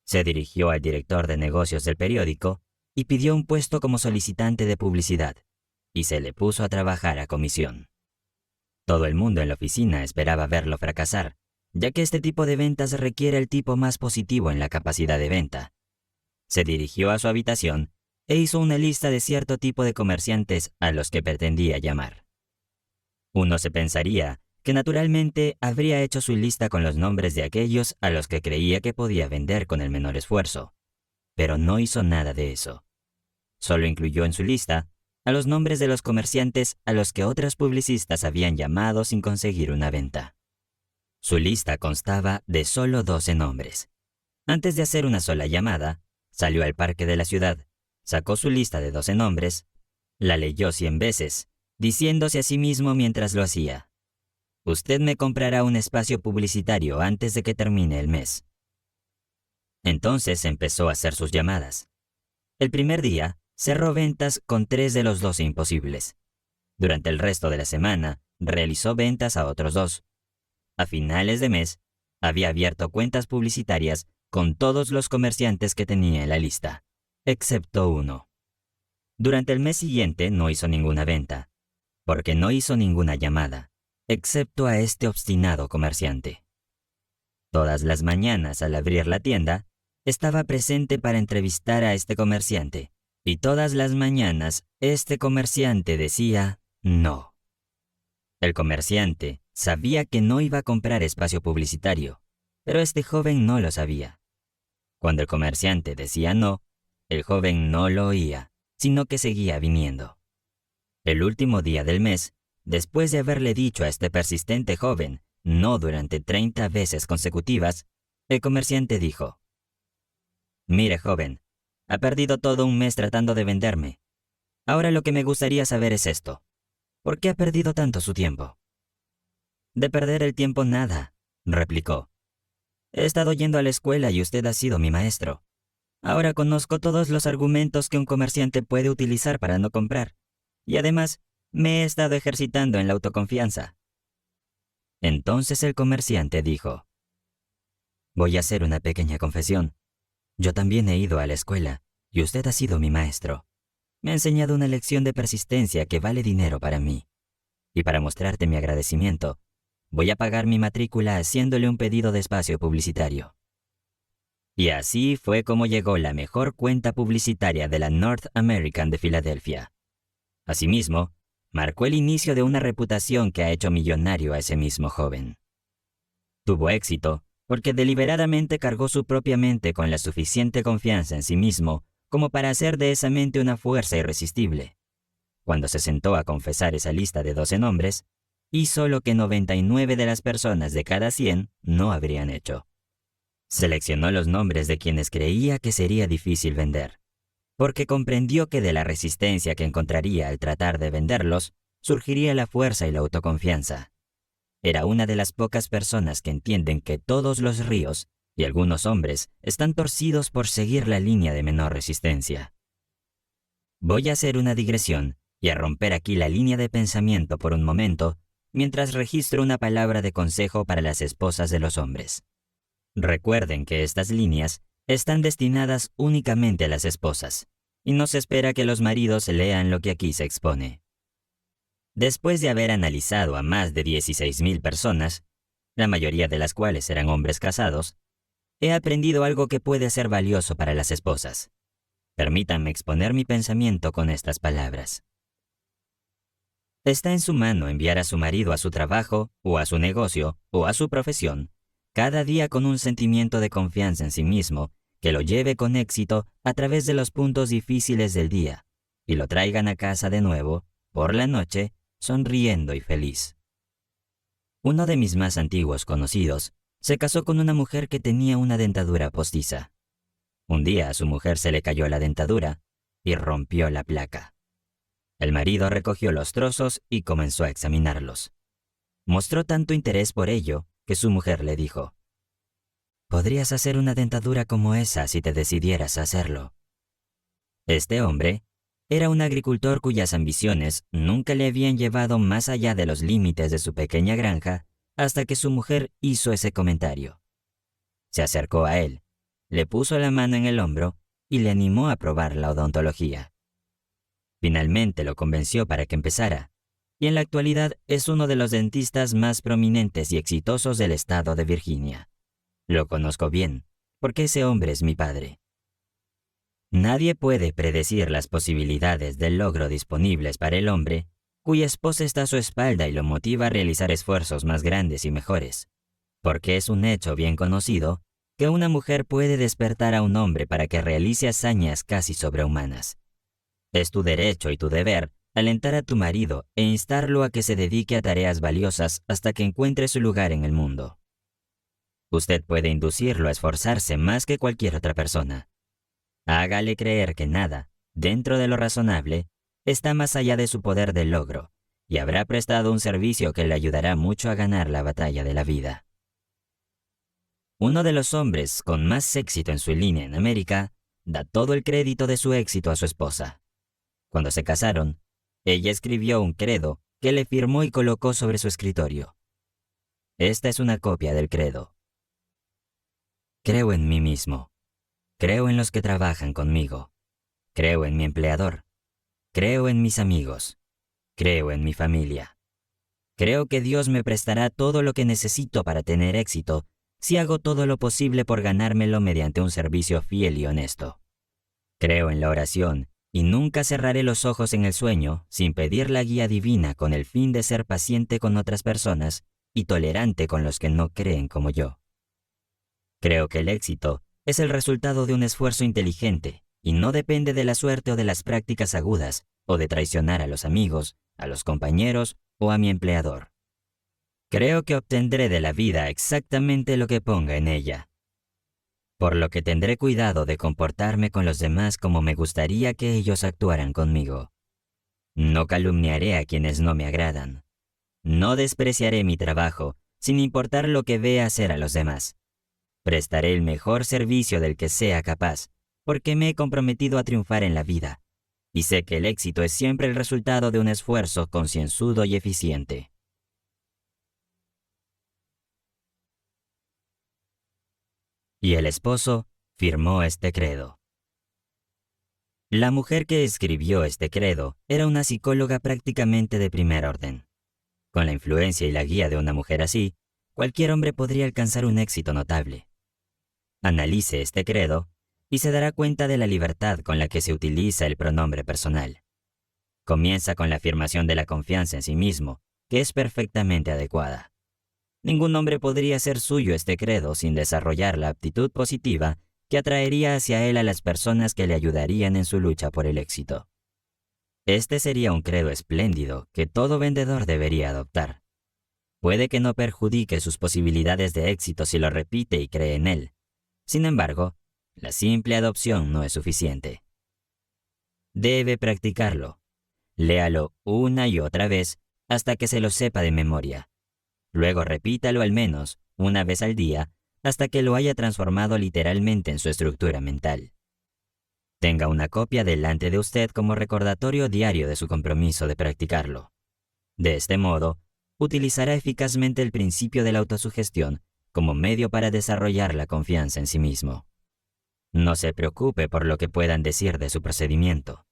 Se dirigió al director de negocios del periódico y pidió un puesto como solicitante de publicidad, y se le puso a trabajar a comisión. Todo el mundo en la oficina esperaba verlo fracasar, ya que este tipo de ventas requiere el tipo más positivo en la capacidad de venta. Se dirigió a su habitación e hizo una lista de cierto tipo de comerciantes a los que pretendía llamar. Uno se pensaría que naturalmente habría hecho su lista con los nombres de aquellos a los que creía que podía vender con el menor esfuerzo, pero no hizo nada de eso. Solo incluyó en su lista a los nombres de los comerciantes a los que otros publicistas habían llamado sin conseguir una venta. Su lista constaba de solo 12 nombres. Antes de hacer una sola llamada, salió al parque de la ciudad, sacó su lista de 12 nombres, la leyó 100 veces, diciéndose a sí mismo mientras lo hacía: «Usted me comprará un espacio publicitario antes de que termine el mes». Entonces empezó a hacer sus llamadas. El primer día, cerró ventas con 3 de los 12 imposibles. Durante el resto de la semana, realizó ventas a otros 2. a finales de mes, había abierto cuentas publicitarias con todos los comerciantes que tenía en la lista, excepto uno. Durante el mes siguiente no hizo ninguna venta, porque no hizo ninguna llamada, excepto a este obstinado comerciante. Todas las mañanas al abrir la tienda, estaba presente para entrevistar a este comerciante, y todas las mañanas este comerciante decía no. El comerciante sabía que no iba a comprar espacio publicitario, pero este joven no lo sabía. Cuando el comerciante decía no, el joven no lo oía, sino que seguía viniendo. El último día del mes, después de haberle dicho a este persistente joven no durante 30 veces consecutivas, el comerciante dijo: «Mire, joven, ha perdido todo un mes tratando de venderme. Ahora lo que me gustaría saber es esto. ¿Por qué ha perdido tanto su tiempo?» «De perder el tiempo nada», replicó. «He estado yendo a la escuela y usted ha sido mi maestro. Ahora conozco todos los argumentos que un comerciante puede utilizar para no comprar. Y además, me he estado ejercitando en la autoconfianza». Entonces el comerciante dijo: «Voy a hacer una pequeña confesión. Yo también he ido a la escuela, y usted ha sido mi maestro. Me ha enseñado una lección de persistencia que vale dinero para mí. Y para mostrarte mi agradecimiento, voy a pagar mi matrícula haciéndole un pedido de espacio publicitario». Y así fue como llegó la mejor cuenta publicitaria de la North American de Filadelfia. Asimismo, marcó el inicio de una reputación que ha hecho millonario a ese mismo joven. Tuvo éxito porque deliberadamente cargó su propia mente con la suficiente confianza en sí mismo como para hacer de esa mente una fuerza irresistible. Cuando se sentó a confesar esa lista de 12 nombres, hizo lo que 99 de las personas de cada 100 no habrían hecho. Seleccionó los nombres de quienes creía que sería difícil vender, porque comprendió que de la resistencia que encontraría al tratar de venderlos, surgiría la fuerza y la autoconfianza. Era una de las pocas personas que entienden que todos los ríos y algunos hombres están torcidos por seguir la línea de menor resistencia. Voy a hacer una digresión y a romper aquí la línea de pensamiento por un momento, mientras registro una palabra de consejo para las esposas de los hombres. Recuerden que estas líneas están destinadas únicamente a las esposas, y no se espera que los maridos lean lo que aquí se expone. Después de haber analizado a más de 16,000 personas, la mayoría de las cuales eran hombres casados, he aprendido algo que puede ser valioso para las esposas. Permítanme exponer mi pensamiento con estas palabras. Está en su mano enviar a su marido a su trabajo, o a su negocio, o a su profesión, cada día con un sentimiento de confianza en sí mismo que lo lleve con éxito a través de los puntos difíciles del día y lo traigan a casa de nuevo, por la noche, sonriendo y feliz. Uno de mis más antiguos conocidos se casó con una mujer que tenía una dentadura postiza. Un día a su mujer se le cayó la dentadura y rompió la placa. El marido recogió los trozos y comenzó a examinarlos. Mostró tanto interés por ello que su mujer le dijo: «Podrías hacer una dentadura como esa si te decidieras a hacerlo». Este hombre era un agricultor cuyas ambiciones nunca le habían llevado más allá de los límites de su pequeña granja hasta que su mujer hizo ese comentario. Se acercó a él, le puso la mano en el hombro y le animó a probar la odontología. Finalmente lo convenció para que empezara, y en la actualidad es uno de los dentistas más prominentes y exitosos del estado de Virginia. Lo conozco bien, porque ese hombre es mi padre. Nadie puede predecir las posibilidades del logro disponibles para el hombre, cuya esposa está a su espalda y lo motiva a realizar esfuerzos más grandes y mejores, porque es un hecho bien conocido que una mujer puede despertar a un hombre para que realice hazañas casi sobrehumanas. Es tu derecho y tu deber alentar a tu marido e instarlo a que se dedique a tareas valiosas hasta que encuentre su lugar en el mundo. Usted puede inducirlo a esforzarse más que cualquier otra persona. Hágale creer que nada, dentro de lo razonable, está más allá de su poder de logro, y habrá prestado un servicio que le ayudará mucho a ganar la batalla de la vida. Uno de los hombres con más éxito en su línea en América da todo el crédito de su éxito a su esposa. Cuando se casaron, ella escribió un credo que le firmó y colocó sobre su escritorio. Esta es una copia del credo. Creo en mí mismo. Creo en los que trabajan conmigo. Creo en mi empleador. Creo en mis amigos. Creo en mi familia. Creo que Dios me prestará todo lo que necesito para tener éxito si hago todo lo posible por ganármelo mediante un servicio fiel y honesto. Creo en la oración y nunca cerraré los ojos en el sueño sin pedir la guía divina con el fin de ser paciente con otras personas y tolerante con los que no creen como yo. Creo que el éxito es el resultado de un esfuerzo inteligente y no depende de la suerte o de las prácticas agudas o de traicionar a los amigos, a los compañeros o a mi empleador. Creo que obtendré de la vida exactamente lo que ponga en ella, por lo que tendré cuidado de comportarme con los demás como me gustaría que ellos actuaran conmigo. No calumniaré a quienes no me agradan. No despreciaré mi trabajo, sin importar lo que vea hacer a los demás. Prestaré el mejor servicio del que sea capaz, porque me he comprometido a triunfar en la vida, y sé que el éxito es siempre el resultado de un esfuerzo concienzudo y eficiente. Y el esposo firmó este credo. La mujer que escribió este credo era una psicóloga prácticamente de primer orden. Con la influencia y la guía de una mujer así, cualquier hombre podría alcanzar un éxito notable. Analice este credo y se dará cuenta de la libertad con la que se utiliza el pronombre personal. Comienza con la afirmación de la confianza en sí mismo, que es perfectamente adecuada. Ningún hombre podría hacer suyo este credo sin desarrollar la aptitud positiva que atraería hacia él a las personas que le ayudarían en su lucha por el éxito. Este sería un credo espléndido que todo vendedor debería adoptar. Puede que no perjudique sus posibilidades de éxito si lo repite y cree en él. Sin embargo, la simple adopción no es suficiente. Debe practicarlo. Léalo una y otra vez hasta que se lo sepa de memoria. Luego repítalo al menos una vez al día hasta que lo haya transformado literalmente en su estructura mental. Tenga una copia delante de usted como recordatorio diario de su compromiso de practicarlo. De este modo, utilizará eficazmente el principio de la autosugestión como medio para desarrollar la confianza en sí mismo. No se preocupe por lo que puedan decir de su procedimiento.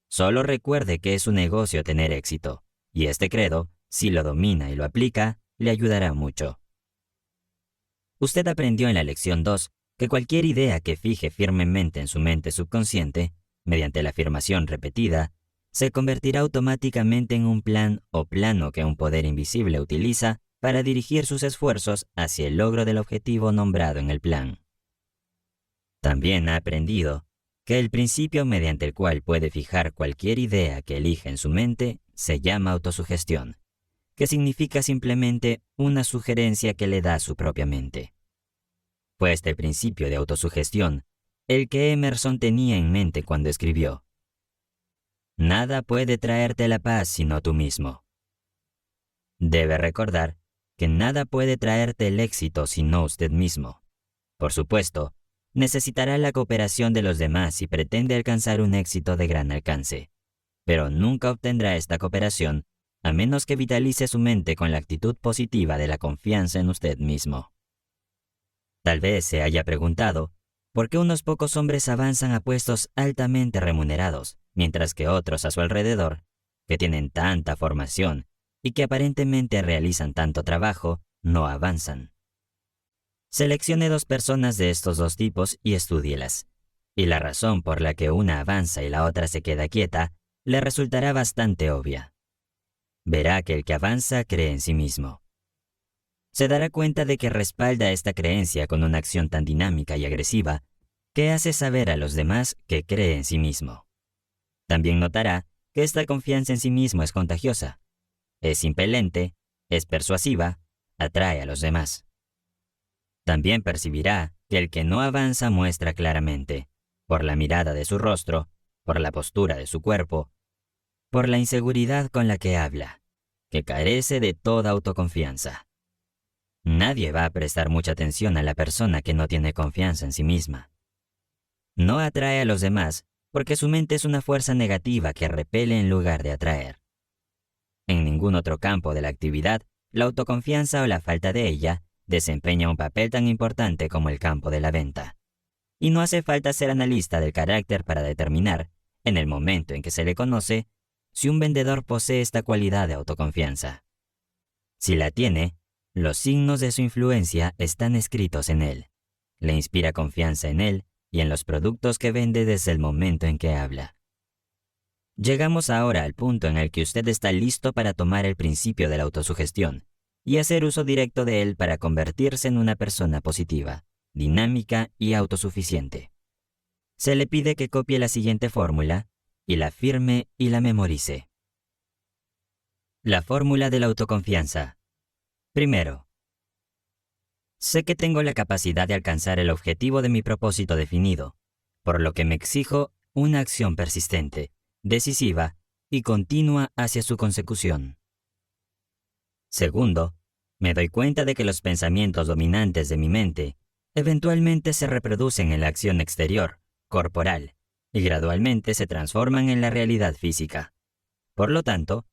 Solo recuerde que es un negocio tener éxito, y este credo, si lo domina y lo aplica, le ayudará mucho. Usted aprendió en la lección 2 que cualquier idea que fije firmemente en su mente subconsciente, mediante la afirmación repetida, se convertirá automáticamente en un plan o plano que un poder invisible utiliza para dirigir sus esfuerzos hacia el logro del objetivo nombrado en el plan. También ha aprendido que el principio mediante el cual puede fijar cualquier idea que elija en su mente se llama autosugestión, que significa simplemente una sugerencia que le da su propia mente. Fue este principio de autosugestión el que Emerson tenía en mente cuando escribió: "Nada puede traerte la paz sino tú mismo". Debe recordar que nada puede traerte el éxito sino usted mismo. Por supuesto, necesitará la cooperación de los demás si pretende alcanzar un éxito de gran alcance, pero nunca obtendrá esta cooperación a menos que vitalice su mente con la actitud positiva de la confianza en usted mismo. Tal vez se haya preguntado por qué unos pocos hombres avanzan a puestos altamente remunerados, mientras que otros a su alrededor, que tienen tanta formación y que aparentemente realizan tanto trabajo, no avanzan. Seleccione 2 personas de estos 2 tipos y estúdielas, y la razón por la que una avanza y la otra se queda quieta le resultará bastante obvia. Verá que el que avanza cree en sí mismo. Se dará cuenta de que respalda esta creencia con una acción tan dinámica y agresiva que hace saber a los demás que cree en sí mismo. También notará que esta confianza en sí mismo es contagiosa, es impelente, es persuasiva, atrae a los demás. También percibirá que el que no avanza muestra claramente, por la mirada de su rostro, por la postura de su cuerpo, por la inseguridad con la que habla, que carece de toda autoconfianza. Nadie va a prestar mucha atención a la persona que no tiene confianza en sí misma. No atrae a los demás porque su mente es una fuerza negativa que repele en lugar de atraer. En ningún otro campo de la actividad la autoconfianza o la falta de ella desempeña un papel tan importante como el campo de la venta. Y no hace falta ser analista del carácter para determinar, en el momento en que se le conoce, si un vendedor posee esta cualidad de autoconfianza. Si la tiene, los signos de su influencia están escritos en él. Le inspira confianza en él y en los productos que vende desde el momento en que habla. Llegamos ahora al punto en el que usted está listo para tomar el principio de la autosugestión y hacer uso directo de él para convertirse en una persona positiva, dinámica y autosuficiente. Se le pide que copie la siguiente fórmula y la firme y la memorice. La fórmula de la autoconfianza. Primero, sé que tengo la capacidad de alcanzar el objetivo de mi propósito definido, por lo que me exijo una acción persistente, decisiva y continua hacia su consecución. Segundo, me doy cuenta de que los pensamientos dominantes de mi mente eventualmente se reproducen en la acción exterior, corporal, y gradualmente se transforman en la realidad física. Por lo tanto,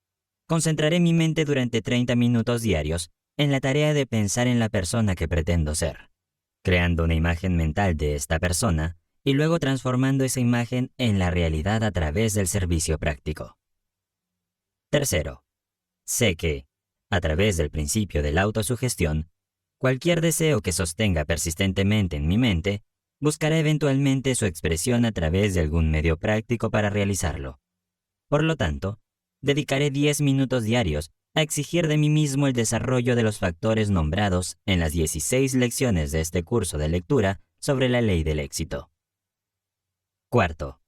concentraré mi mente durante 30 minutos diarios en la tarea de pensar en la persona que pretendo ser, creando una imagen mental de esta persona y luego transformando esa imagen en la realidad a través del servicio práctico. Tercero, sé que, a través del principio de la autosugestión, cualquier deseo que sostenga persistentemente en mi mente buscará eventualmente su expresión a través de algún medio práctico para realizarlo. Por lo tanto, dedicaré 10 minutos diarios a exigir de mí mismo el desarrollo de los factores nombrados en las 16 lecciones de este curso de lectura sobre la ley del éxito. Cuarto,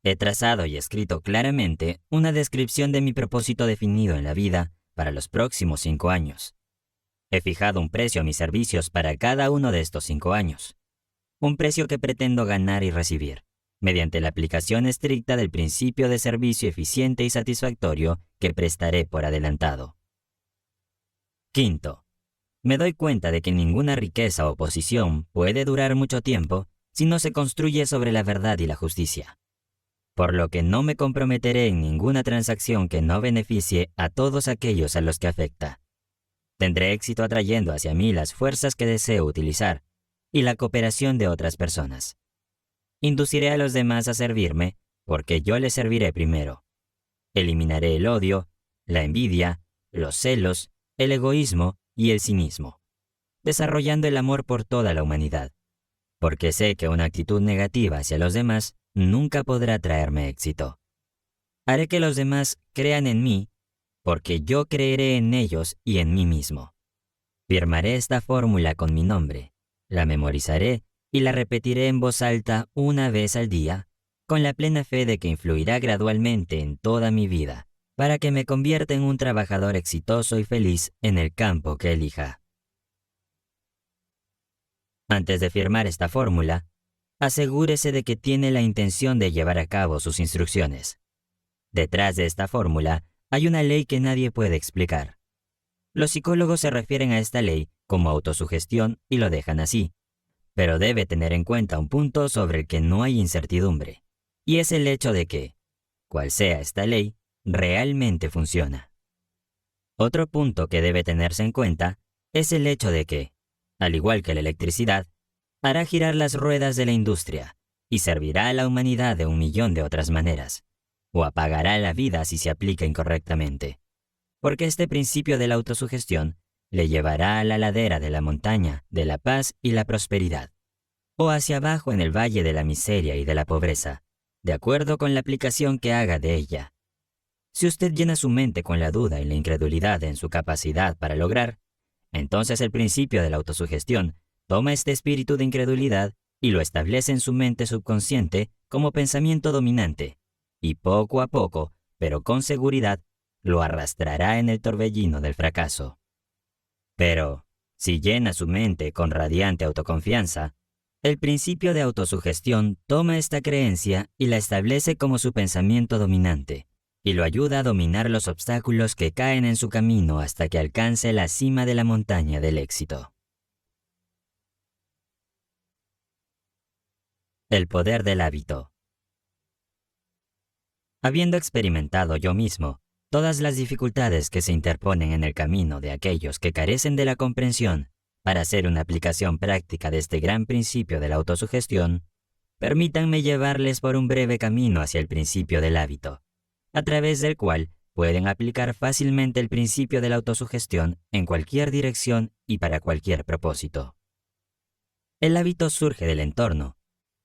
he trazado y escrito claramente una descripción de mi propósito definido en la vida para los próximos 5 años. He fijado un precio a mis servicios para cada uno de estos 5 años. Un precio que pretendo ganar y recibir, mediante la aplicación estricta del principio de servicio eficiente y satisfactorio que prestaré por adelantado. Quinto, me doy cuenta de que ninguna riqueza o posición puede durar mucho tiempo si no se construye sobre la verdad y la justicia, por lo que no me comprometeré en ninguna transacción que no beneficie a todos aquellos a los que afecta. Tendré éxito atrayendo hacia mí las fuerzas que deseo utilizar y la cooperación de otras personas. Induciré a los demás a servirme porque yo les serviré primero. Eliminaré el odio, la envidia, los celos, el egoísmo y el cinismo, desarrollando el amor por toda la humanidad, porque sé que una actitud negativa hacia los demás nunca podrá traerme éxito. Haré que los demás crean en mí, porque yo creeré en ellos y en mí mismo. Firmaré esta fórmula con mi nombre, la memorizaré y la repetiré en voz alta una vez al día, con la plena fe de que influirá gradualmente en toda mi vida, para que me convierta en un trabajador exitoso y feliz en el campo que elija. Antes de firmar esta fórmula, asegúrese de que tiene la intención de llevar a cabo sus instrucciones. Detrás de esta fórmula hay una ley que nadie puede explicar. Los psicólogos se refieren a esta ley como autosugestión y lo dejan así, pero debe tener en cuenta un punto sobre el que no hay incertidumbre, y es el hecho de que, cual sea esta ley, realmente funciona. Otro punto que debe tenerse en cuenta es el hecho de que, al igual que la electricidad, hará girar las ruedas de la industria y servirá a la humanidad de 1.000.000 de otras maneras, o apagará la vida si se aplica incorrectamente, porque este principio de la autosugestión le llevará a la ladera de la montaña de la paz y la prosperidad, o hacia abajo en el valle de la miseria y de la pobreza, de acuerdo con la aplicación que haga de ella. Si usted llena su mente con la duda y la incredulidad en su capacidad para lograr, entonces el principio de la autosugestión toma este espíritu de incredulidad y lo establece en su mente subconsciente como pensamiento dominante, y poco a poco, pero con seguridad, lo arrastrará en el torbellino del fracaso. Pero, si llena su mente con radiante autoconfianza, el principio de autosugestión toma esta creencia y la establece como su pensamiento dominante, y lo ayuda a dominar los obstáculos que caen en su camino hasta que alcance la cima de la montaña del éxito. El poder del hábito. Habiendo experimentado yo mismo Todas las dificultades que se interponen en el camino de aquellos que carecen de la comprensión para hacer una aplicación práctica de este gran principio de la autosugestión, permítanme llevarles por un breve camino hacia el principio del hábito, a través del cual pueden aplicar fácilmente el principio de la autosugestión en cualquier dirección y para cualquier propósito. El hábito surge del entorno,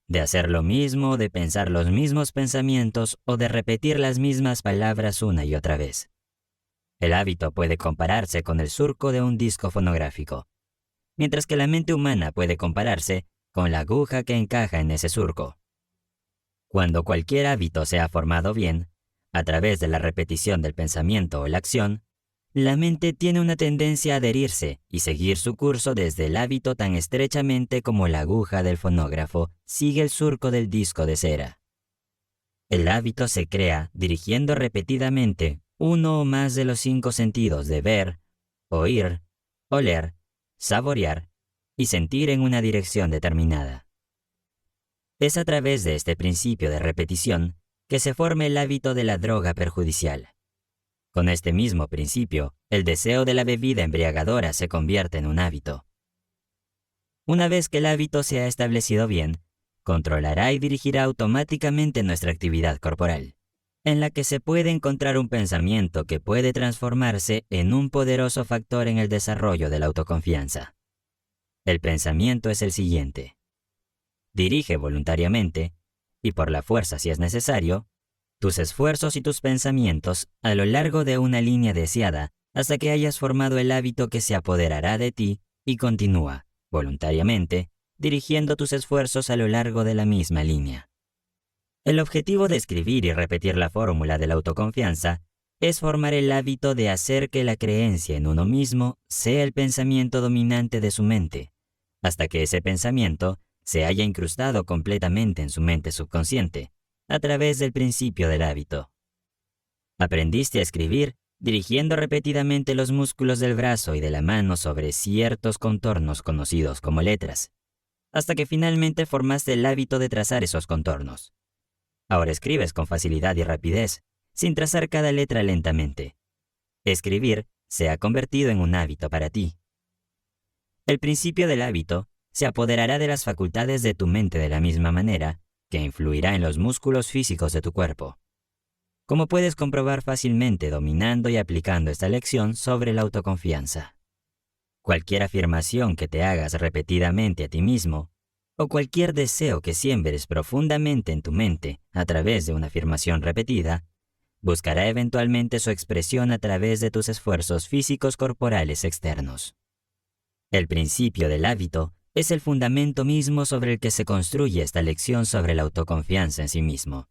de hacer lo mismo, de pensar los mismos pensamientos o de repetir las mismas palabras una y otra vez. El hábito puede compararse con el surco de un disco fonográfico, mientras que la mente humana puede compararse con la aguja que encaja en ese surco. Cuando cualquier hábito se ha formado bien, a través de la repetición del pensamiento o la acción, la mente tiene una tendencia a adherirse y seguir su curso desde el hábito tan estrechamente como la aguja del fonógrafo sigue el surco del disco de cera. El hábito se crea dirigiendo repetidamente uno o más de los 5 sentidos de ver, oír, oler, saborear y sentir en una dirección determinada. Es a través de este principio de repetición que se forma el hábito de la droga perjudicial. Con este mismo principio, el deseo de la bebida embriagadora se convierte en un hábito. Una vez que el hábito se ha establecido bien, controlará y dirigirá automáticamente nuestra actividad corporal, en la que se puede encontrar un pensamiento que puede transformarse en un poderoso factor en el desarrollo de la autoconfianza. El pensamiento es el siguiente. Dirige voluntariamente, y por la fuerza si es necesario, tus esfuerzos y tus pensamientos a lo largo de una línea deseada hasta que hayas formado el hábito que se apoderará de ti y continúa, voluntariamente, dirigiendo tus esfuerzos a lo largo de la misma línea. El objetivo de escribir y repetir la fórmula de la autoconfianza es formar el hábito de hacer que la creencia en uno mismo sea el pensamiento dominante de su mente, hasta que ese pensamiento se haya incrustado completamente en su mente subconsciente, a través del principio del hábito. Aprendiste a escribir dirigiendo repetidamente los músculos del brazo y de la mano sobre ciertos contornos conocidos como letras, hasta que finalmente formaste el hábito de trazar esos contornos. Ahora escribes con facilidad y rapidez, sin trazar cada letra lentamente. Escribir se ha convertido en un hábito para ti. El principio del hábito se apoderará de las facultades de tu mente de la misma manera que influirá en los músculos físicos de tu cuerpo. Como puedes comprobar fácilmente dominando y aplicando esta lección sobre la autoconfianza. Cualquier afirmación que te hagas repetidamente a ti mismo, o cualquier deseo que siembres profundamente en tu mente a través de una afirmación repetida, buscará eventualmente su expresión a través de tus esfuerzos físicos corporales externos. El principio del hábito es el fundamento mismo sobre el que se construye esta lección sobre la autoconfianza en sí mismo.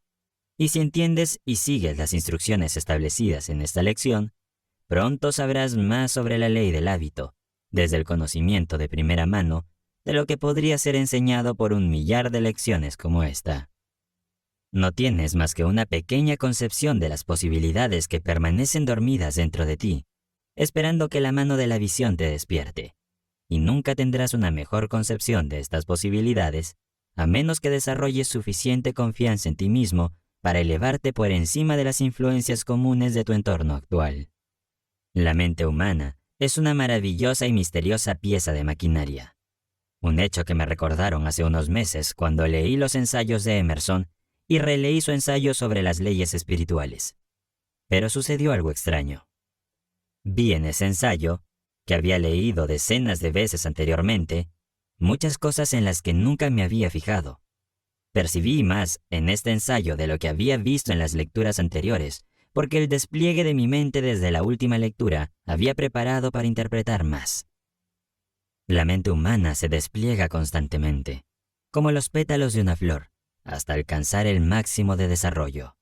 Y si entiendes y sigues las instrucciones establecidas en esta lección, pronto sabrás más sobre la ley del hábito, desde el conocimiento de primera mano, de lo que podría ser enseñado por 1.000.000 de lecciones como esta. No tienes más que una pequeña concepción de las posibilidades que permanecen dormidas dentro de ti, esperando que la mano de la visión te despierte. Y nunca tendrás una mejor concepción de estas posibilidades, a menos que desarrolles suficiente confianza en ti mismo para elevarte por encima de las influencias comunes de tu entorno actual. La mente humana es una maravillosa y misteriosa pieza de maquinaria. Un hecho que me recordaron hace unos meses cuando leí los ensayos de Emerson y releí su ensayo sobre las leyes espirituales. Pero sucedió algo extraño. Vi en ese ensayo, que había leído decenas de veces anteriormente, muchas cosas en las que nunca me había fijado. Percibí más en este ensayo de lo que había visto en las lecturas anteriores, porque el despliegue de mi mente desde la última lectura había preparado para interpretar más. La mente humana se despliega constantemente, como los pétalos de una flor, hasta alcanzar el máximo de desarrollo.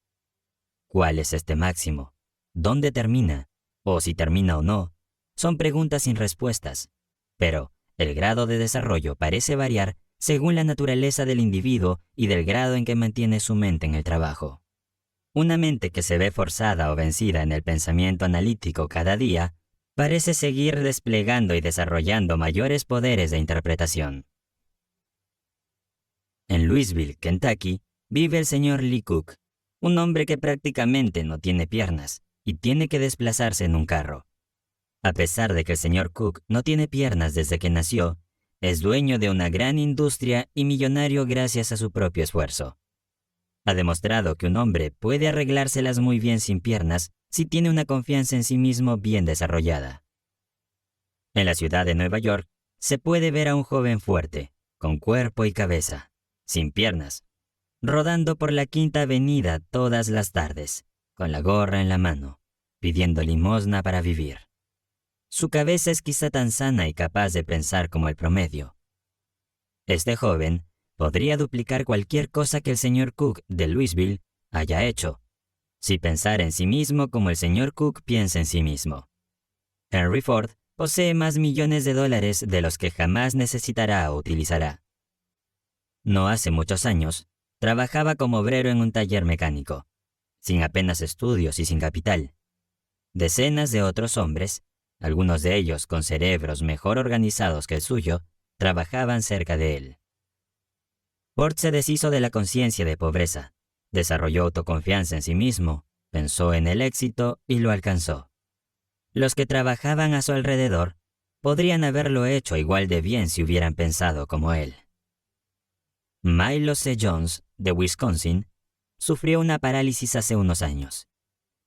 ¿Cuál es este máximo? ¿Dónde termina? ¿O si termina o no? Son preguntas sin respuestas, pero el grado de desarrollo parece variar según la naturaleza del individuo y del grado en que mantiene su mente en el trabajo. Una mente que se ve forzada o vencida en el pensamiento analítico cada día, parece seguir desplegando y desarrollando mayores poderes de interpretación. En Louisville, Kentucky, vive el señor Lee Cook, un hombre que prácticamente no tiene piernas, y tiene que desplazarse en un carro. A pesar de que el señor Cook no tiene piernas desde que nació, es dueño de una gran industria y millonario gracias a su propio esfuerzo. Ha demostrado que un hombre puede arreglárselas muy bien sin piernas si tiene una confianza en sí mismo bien desarrollada. En la ciudad de Nueva York, se puede ver a un joven fuerte, con cuerpo y cabeza, sin piernas, rodando por la Quinta Avenida todas las tardes, con la gorra en la mano, pidiendo limosna para vivir. Su cabeza es quizá tan sana y capaz de pensar como el promedio. Este joven podría duplicar cualquier cosa que el señor Cook de Louisville haya hecho, si pensara en sí mismo como el señor Cook piensa en sí mismo. Henry Ford posee más millones de dólares de los que jamás necesitará o utilizará. No hace muchos años, trabajaba como obrero en un taller mecánico, sin apenas estudios y sin capital. Decenas de otros hombres, algunos de ellos con cerebros mejor organizados que el suyo, trabajaban cerca de él. Ford se deshizo de la conciencia de pobreza, desarrolló autoconfianza en sí mismo, pensó en el éxito y lo alcanzó. Los que trabajaban a su alrededor podrían haberlo hecho igual de bien si hubieran pensado como él. Milo C. Jones, de Wisconsin, sufrió una parálisis hace unos años.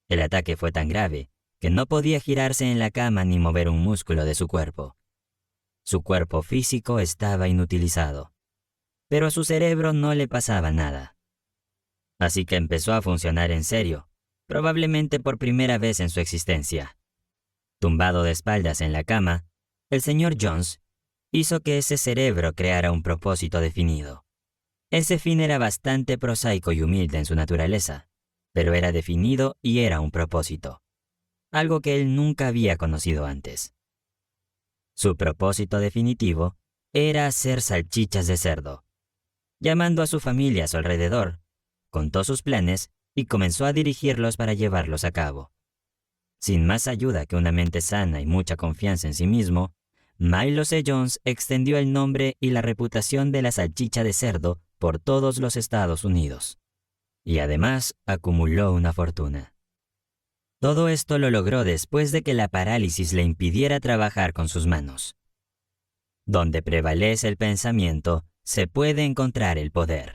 El ataque fue tan grave que no podía girarse en la cama ni mover un músculo de su cuerpo. Su cuerpo físico estaba inutilizado, pero a su cerebro no le pasaba nada. Así que empezó a funcionar en serio, probablemente por primera vez en su existencia. Tumbado de espaldas en la cama, el señor Jones hizo que ese cerebro creara un propósito definido. Ese fin era bastante prosaico y humilde en su naturaleza, pero era definido y era un propósito, algo que él nunca había conocido antes. Su propósito definitivo era hacer salchichas de cerdo. Llamando a su familia a su alrededor, contó sus planes y comenzó a dirigirlos para llevarlos a cabo. Sin más ayuda que una mente sana y mucha confianza en sí mismo, Milo C. Jones extendió el nombre y la reputación de la salchicha de cerdo por todos los Estados Unidos. Y además acumuló una fortuna. Todo esto lo logró después de que la parálisis le impidiera trabajar con sus manos. Donde prevalece el pensamiento, se puede encontrar el poder.